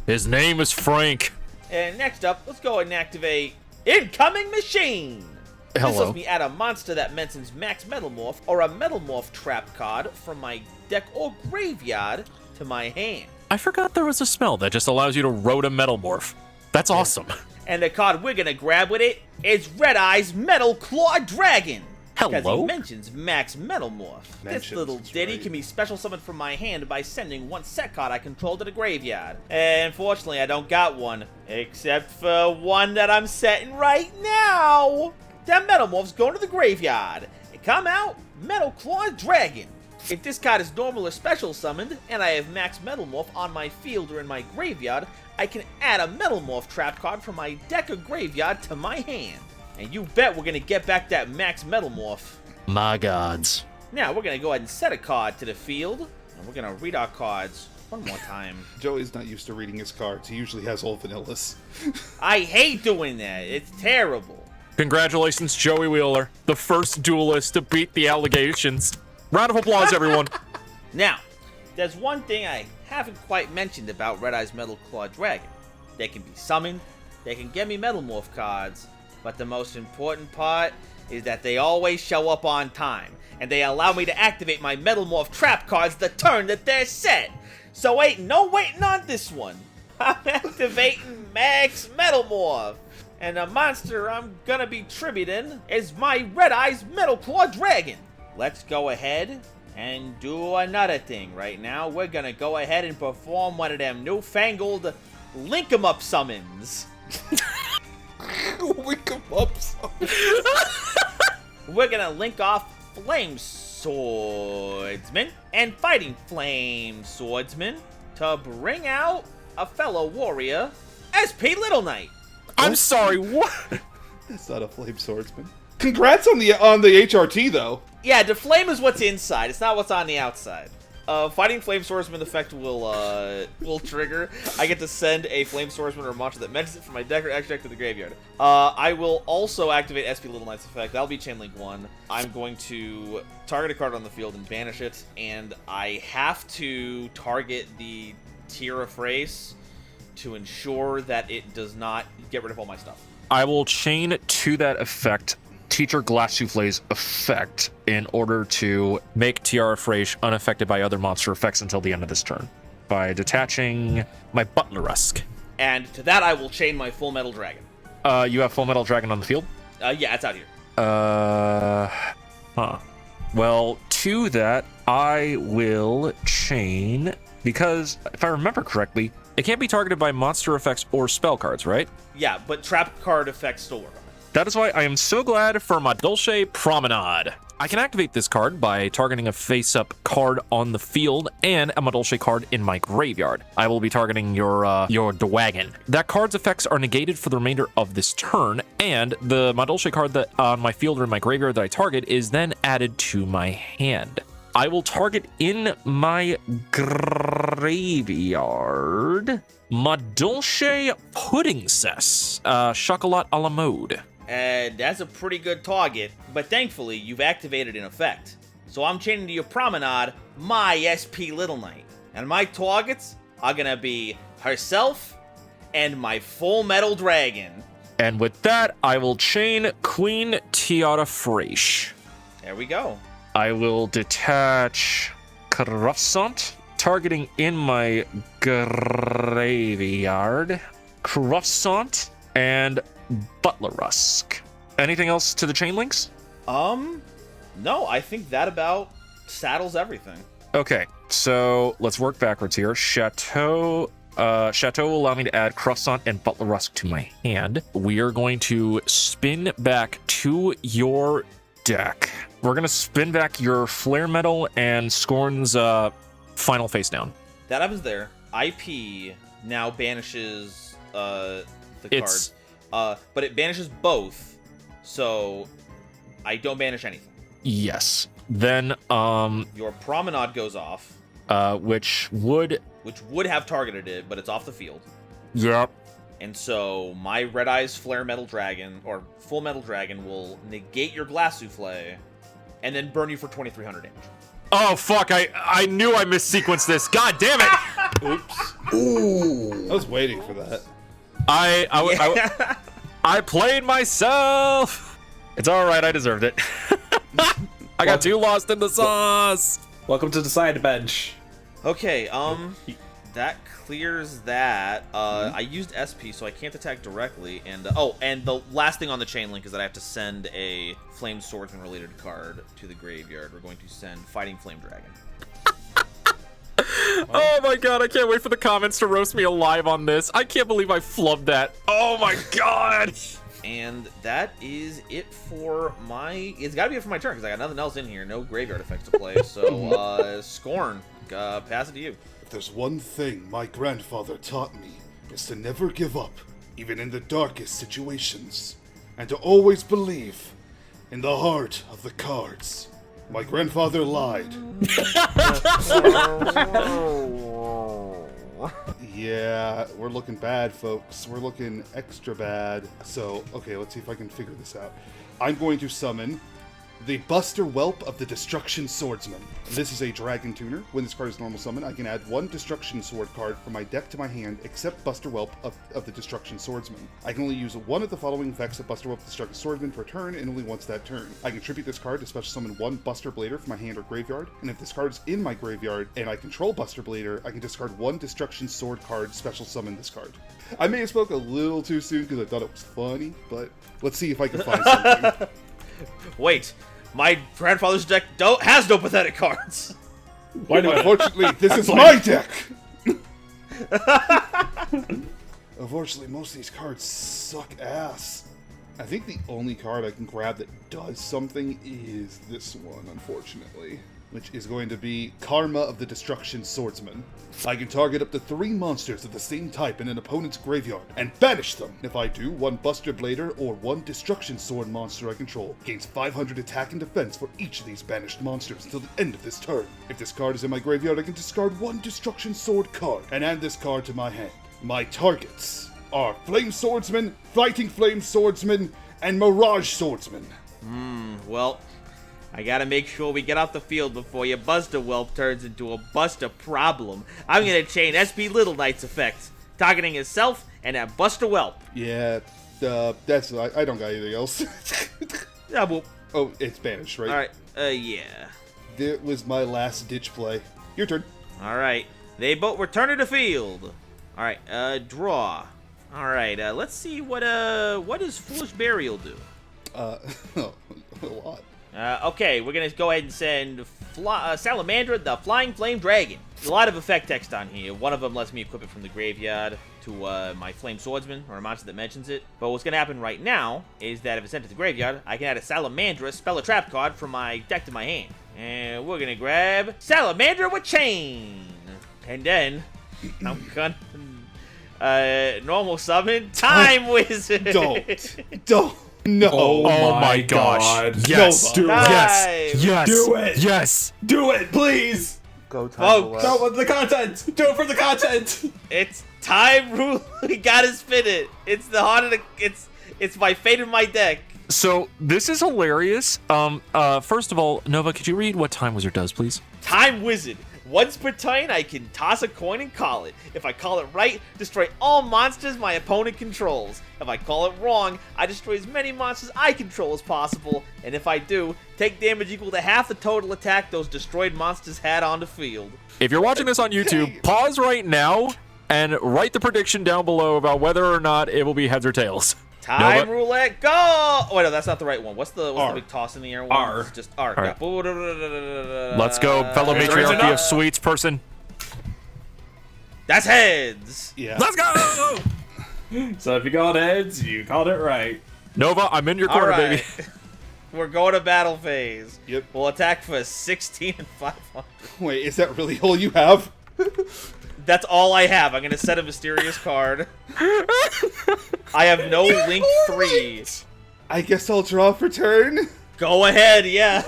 His name is Frank. And next up, let's go ahead and activate Incoming Machine. This Hello. lets me add a monster that mentions Max Metalmorph or a Metalmorph trap card from my deck or graveyard to my hand. I forgot there was a spell that just allows you to road a Metalmorph. That's awesome. And the card we're gonna grab with it is Red Eye's Metal Claw Dragon. Because Hello? he mentions Max Metalmorph. This Mentions, little that's ditty right. can be special summoned from my hand by sending one set card I control to the graveyard. And unfortunately, I don't got one. Except for one that I'm setting right now. That Metalmorph's going to the graveyard. And come out, Metal Claw Dragon. If this card is normal or special summoned, and I have Max Metalmorph on my field or in my graveyard, I can add a Metalmorph trap card from my deck or graveyard to my hand. And you bet we're going to get back that Max Metalmorph. My gods. Now, we're going to go ahead and set a card to the field, and we're going to read our cards one more time. Joey's not used to reading his cards. He usually has all vanillas. I hate doing that. It's terrible. Congratulations, Joey Wheeler, the first duelist to beat the allegations. Round of applause, everyone. Now, there's one thing I haven't quite mentioned about Red Eye's Metal Claw Dragon. they can be summoned, they can give me Metalmorph cards, but the most important part is that they always show up on time, and they allow me to activate my Metalmorph trap cards the turn that they're set. So ain't no waiting on this one. I'm activating Max Metalmorph, and the monster I'm gonna be tributing is my Red Eyes Metal Claw Dragon. Let's go ahead and do another thing right now. We're gonna go ahead and perform one of them newfangled link 'em up summons. Link 'em up. We're gonna link off Flame Swordsman and Fighting Flame Swordsman to bring out a fellow warrior, SP Little Knight. I'm sorry, what? That's not a Flame Swordsman. Congrats on the HRT though. Yeah, the flame is what's inside. It's not what's on the outside. Fighting Flame Swordsman effect will trigger. I get to send a Flame Swordsman or a monster that mentions it from my deck or extract to the graveyard. I will also activate SP Little Knight's effect. That'll be Chain Link 1. I'm going to target a card on the field and banish it, and I have to target the Tier of Race to ensure that it does not get rid of all my stuff. I will chain to that effect Teacher Glass Souffle's effect in order to make Tiara Fraiche unaffected by other monster effects until the end of this turn by detaching my Butlerusk. And to that, I will chain my Full Metal Dragon. You have Full Metal Dragon on the field? Yeah, it's out here. Well, to that, I will chain, because if I remember correctly, it can't be targeted by monster effects or spell cards, right? Yeah, but trap card effects still work on it. That is why I am so glad for Madolche Promenade. I can activate this card by targeting a face-up card on the field and a Madolche card in my graveyard. I will be targeting your Dwagon. That card's effects are negated for the remainder of this turn, and the Madolche card that on my field or in my graveyard that I target is then added to my hand. I will target in my graveyard Madolche Pudding Cess, Chocolat a la mode. And that's a pretty good target, but thankfully you've activated an effect. So I'm chaining to your Promenade my SP Little Knight. And my targets are gonna be herself and my Full Metal Dragon. And with that, I will chain Queen Tiara Fraiche. There we go. I will detach Croissant, targeting in my graveyard. Croissant and Butlerusk. Anything else to the chain links? No, I think that about saddles everything. Okay, so let's work backwards here. Chateau will allow me to add Croissant and Butlerusk to my hand. We are going to spin back to your deck. We're going to spin back your Flare Metal and Scorn's final face down. That happens there. IP now banishes the cards. But it banishes both, so I don't banish anything. Yes. Then your Promenade goes off, which would have targeted it, but it's off the field. Yep. And so my Red Eyes Flare Metal Dragon or Full Metal Dragon will negate your Glass Souffle and then burn you for 2300 damage. Oh fuck, I knew I missequenced this. God damn it. Oops. Ooh. I was waiting for that. I played myself. It's all right. I deserved it. I got too lost in the sauce. Welcome to the side bench. Okay, that clears that. I used SP, so I can't attack directly. And and the last thing on the chain link is that I have to send a Flame Swordsman related card to the graveyard. We're going to send Fighting Flame Dragon. Oh my god, I can't wait for the comments to roast me alive on this. I can't believe I flubbed that. Oh my god. And that is it for my... It's got to be it for my turn, because I got nothing else in here. No graveyard effects to play. So, Scorn, pass it to you. If there's one thing my grandfather taught me, is to never give up, even in the darkest situations, and to always believe in the heart of the cards. My grandfather lied. Yeah, we're looking bad, folks. We're looking extra bad. So, okay, let's see if I can figure this out. I'm going to summon the Buster Whelp of the Destruction Swordsman. This is a Dragon Tuner. When this card is normal summon, I can add 1 Destruction Sword card from my deck to my hand, except Buster Whelp of the Destruction Swordsman. I can only use 1 of the following effects of Buster Whelp of the Destruction Swordsman per turn, and only once that turn. I can tribute this card to special summon 1 Buster Blader from my hand or graveyard, and if this card is in my graveyard and I control Buster Blader, I can discard 1 Destruction Sword card, special summon this card. I may have spoke a little too soon because I thought it was funny, but let's see if I can find something. Wait, my grandfather's deck has no pathetic cards. Unfortunately, this is my deck! Unfortunately, most of these cards suck ass. I think the only card I can grab that does something is this one, unfortunately, which is going to be Karma of the Destruction Swordsman. I can target up to 3 monsters of the same type in an opponent's graveyard and banish them. If I do, 1 Buster Blader or 1 Destruction Sword monster I control gains 500 attack and defense for each of these banished monsters until the end of this turn. If this card is in my graveyard, I can discard 1 Destruction Sword card and add this card to my hand. My targets are Flame Swordsman, Fighting Flame Swordsman, and Mirage Swordsman. Well, I gotta make sure we get off the field before your Buster Whelp turns into a Buster Problem. I'm gonna chain SP Little Knight's effect, targeting himself and that Buster Whelp. Yeah, that's I don't got anything else. Yeah, well, Oh, it's banished, right? alright, yeah. That was my last ditch play. Your turn. Alright, they both return to the field. Alright, draw. Alright, let's see what does Foolish Burial do? A lot. Okay, we're gonna go ahead and send Salamandra, the Flying Flame Dragon. There's a lot of effect text on here. One of them lets me equip it from the graveyard to my Flame Swordsman, or a monster that mentions it. But what's gonna happen right now is that if it's sent to the graveyard, I can add a Salamandra Spell a Trap card from my deck to my hand. And we're gonna grab Salamandra with Chain. And then, I'm gonna normal summon Time Wizard. Don't. No. Oh my gosh. Yes. Nova. Nice. Yes. Do it. Yes. Do it, please! Go Folks. Go with the content! Do it for the content! It's Time Rule. We gotta spin it. It's the heart of the. It's my fate in my deck. So this is hilarious. First of all, Nova, could you read what Time Wizard does, please? Time Wizard. Once per turn, I can toss a coin and call it. If I call it right, destroy all monsters my opponent controls. If I call it wrong, I destroy as many monsters I control as possible. And if I do, take damage equal to half the total attack those destroyed monsters had on the field. If you're watching this on YouTube, pause right now and write the prediction down below about whether or not it will be heads or tails. Time Nova? roulette, go! Oh, wait, no, that's not the right one. What's the R. big toss in the air one? R. It's just R. All right. Yeah. Let's go, fellow matriarchy of sweets person. That's heads. Yeah. Let's go! So if you called heads, you called it right. Nova, I'm in your All corner, right. baby. We're going to battle phase. Yep. We'll attack for 16 and 500. Wait, is that really all you have? That's all I have. I'm going to set a mysterious card. I have no Link 3. I guess I'll draw for turn. Go ahead, yeah.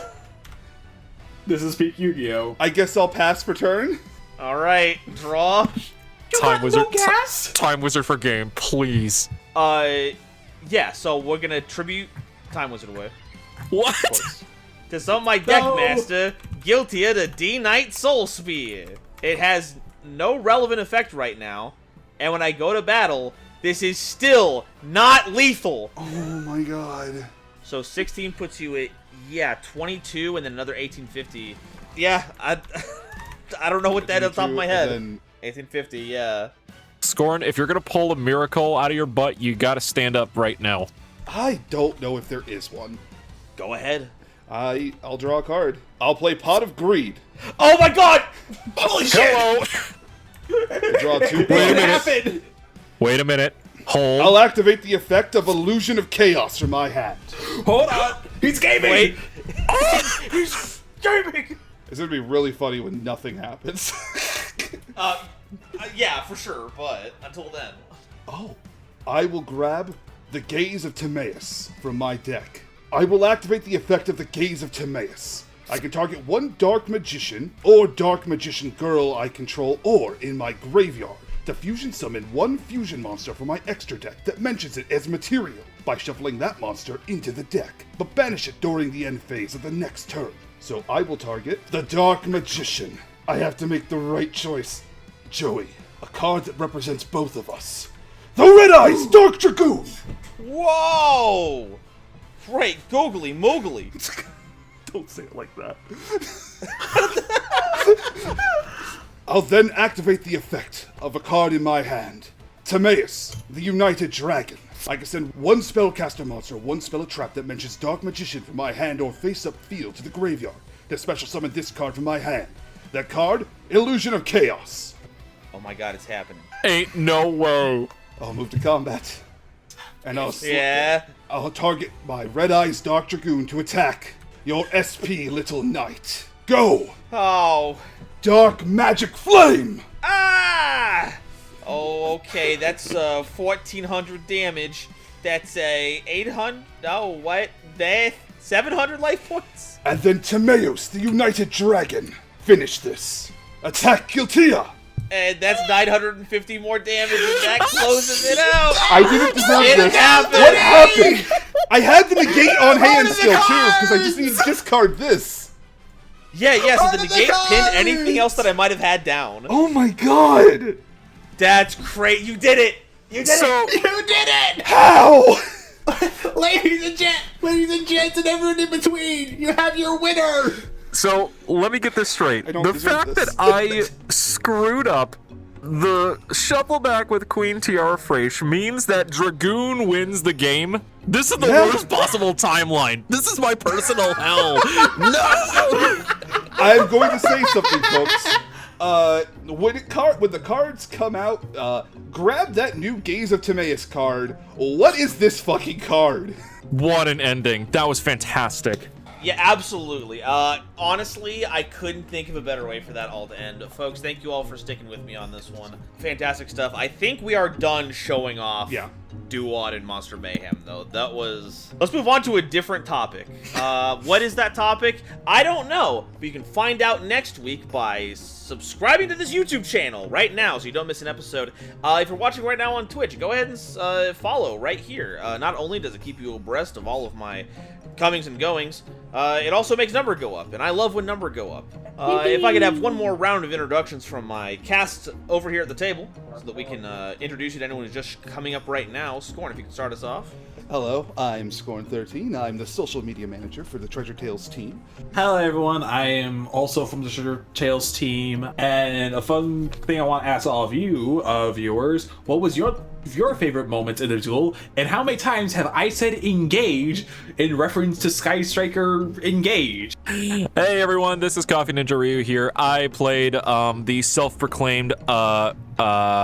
This is peak Yu-Gi-Oh! I guess I'll pass for turn. All right, draw. Time Wizard. no gas? Time Wizard for game, please. Yeah, so we're going to tribute Time Wizard away. What? To summon my deck No. master, guilty of the D-Knight Soul Spear. It has no relevant effect right now, and when I go to battle, this is still not lethal. Oh my god. So 16 puts you at, yeah, 22, and then another 1850. Yeah, I don't know what that is on top of my head. And 1850, yeah. Scorn, if you're gonna pull a miracle out of your butt, you gotta stand up right now. I don't know if there is one. Go ahead. I'll draw a card. I'll play Pot of Greed. Oh my god! Holy shit! Hello! I'll draw 2 Wait a points. minute. happened? Wait a minute. Hold. I'll activate the effect of Illusion of Chaos from my hand. Hold on! He's gaming! Wait. He's gaming! It's gonna be really funny when nothing happens. Yeah, for sure, but until then. Oh, I will grab the Gaze of Timaeus from my deck. I will activate the effect of the Gaze of Timaeus. I can target 1 Dark Magician or Dark Magician girl I control or in my graveyard to fusion summon 1 fusion monster from my extra deck that mentions it as material. by shuffling that monster into the deck, but banish it during the end phase of the next turn. So I will target the Dark Magician. I have to make the right choice. Joey, a card that represents both of us. The Red Eyes Dark Dragoon! Whoa! Right, googly moogly. Don't say it like that. I'll then activate the effect of a card in my hand. Timaeus, the United Dragon. I can send one spellcaster monster, one spell trap that mentions Dark Magician from my hand or face-up field to the graveyard. Then special summon this card from my hand. That card, Illusion of Chaos. Oh my god, it's happening. Ain't no way. I'll move to combat. And I'll target my Red Eyes Dark Dragoon to attack your SP Little Knight. Go! Oh. Dark Magic Flame! Ah! Oh, okay, that's 1,400 damage. That's a 800. Oh, what? That 700 life points. And then Timaeus, the United Dragon. Finish this. Attack Giltea! And that's 950 more damage, and that closes it out. I didn't deserve It this. happened. What happened? I had the negate on hand still too, because I just need to discard this. Yeah, so the negate pin anything else that I might have had down. Oh my god! That's great. You did it. You did it. You did it! How? Ladies and gents, and everyone in between, you have your winner! So, let me get this straight. I don't The deserve fact this. that I screwed up the shuffle back with Queen Tiara Fraiche means that Dragoon wins the game. This is the worst possible timeline. This is my personal hell. No! I'm going to say something, folks. When the cards come out, grab that new Gaze of Timaeus card. What is this fucking card? What an ending. That was fantastic. Yeah, absolutely. Honestly, I couldn't think of a better way for that all to end. Folks, thank you all for sticking with me on this one. Fantastic stuff. I think we are done showing off Duel and Monster Mayhem, though. That was... Let's move on to a different topic. What is that topic? I don't know, but you can find out next week by subscribing to this YouTube channel right now so you don't miss an episode. If you're watching right now on Twitch, go ahead and follow right here. Not only does it keep you abreast of all of my comings and goings, it also makes number go up, and I love when number go up. If I could have one more round of introductions from my cast over here at the table, so that we can introduce you to anyone who's just coming up right now. Scorn, if you could start us off. Hello, I'm Scorn13. I'm the social media manager for the Treasure Tales team. Hello everyone, I am also from the Treasure Tales team, and a fun thing I want to ask all of you, viewers, what was your favorite moments in the duel, and how many times have I said engage in reference to Sky Striker Engage? Hey everyone, this is CoffeeNinjaRyu here. I played the self-proclaimed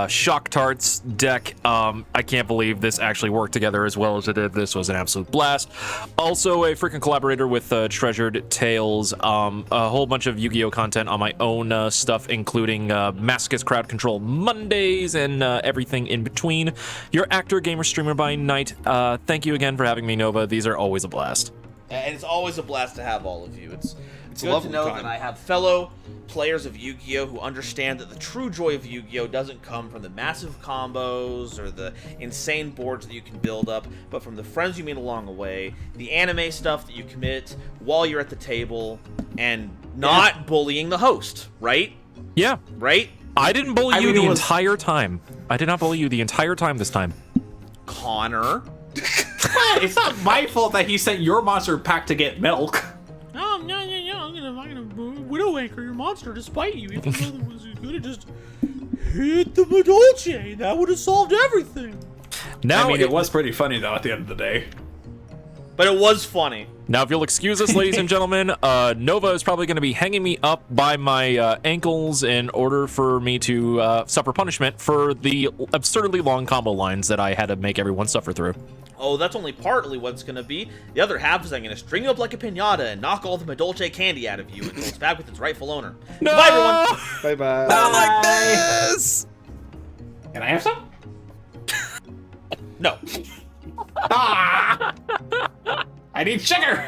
Shock Tarts deck. I can't believe this actually worked together as well as it did. This was an absolute blast. Also a freaking collaborator with Treasured Tales. A whole bunch of Yu-Gi-Oh content on my own stuff, including Masochist Crowd Control Mondays and everything in between. Your actor, gamer, streamer by night. Thank you again for having me, Nova. These are always a blast. And it's always a blast to have all of you. It's good to lovely know time. that I have fellow players of Yu-Gi-Oh who understand that the true joy of Yu-Gi-Oh doesn't come from the massive combos or the insane boards that you can build up, but from the friends you meet along the way, the anime stuff that you commit while you're at the table, and not bullying the host, right? Yeah. Right? I didn't bully you the it was- entire time. I did not bully you the entire time this time. Connor. It's not my fault that he sent your monster pack to get milk. Oh, no, I'm gonna Widow Anchor your monster to spite you, even though it was gonna just hit the Madolche. That would have solved everything. Now, I mean, it was pretty funny though at the end of the day. But it was funny. Now, if you'll excuse us, ladies and gentlemen, Nova is probably going to be hanging me up by my ankles in order for me to suffer punishment for the absurdly long combo lines that I had to make everyone suffer through. Oh, that's only partly what it's gonna be. The other half is I'm gonna string you up like a piñata and knock all the Madolche candy out of you until it's back with its rightful owner. No! Bye, everyone. Bye-bye. Not like this! Can I have some? No. I need sugar!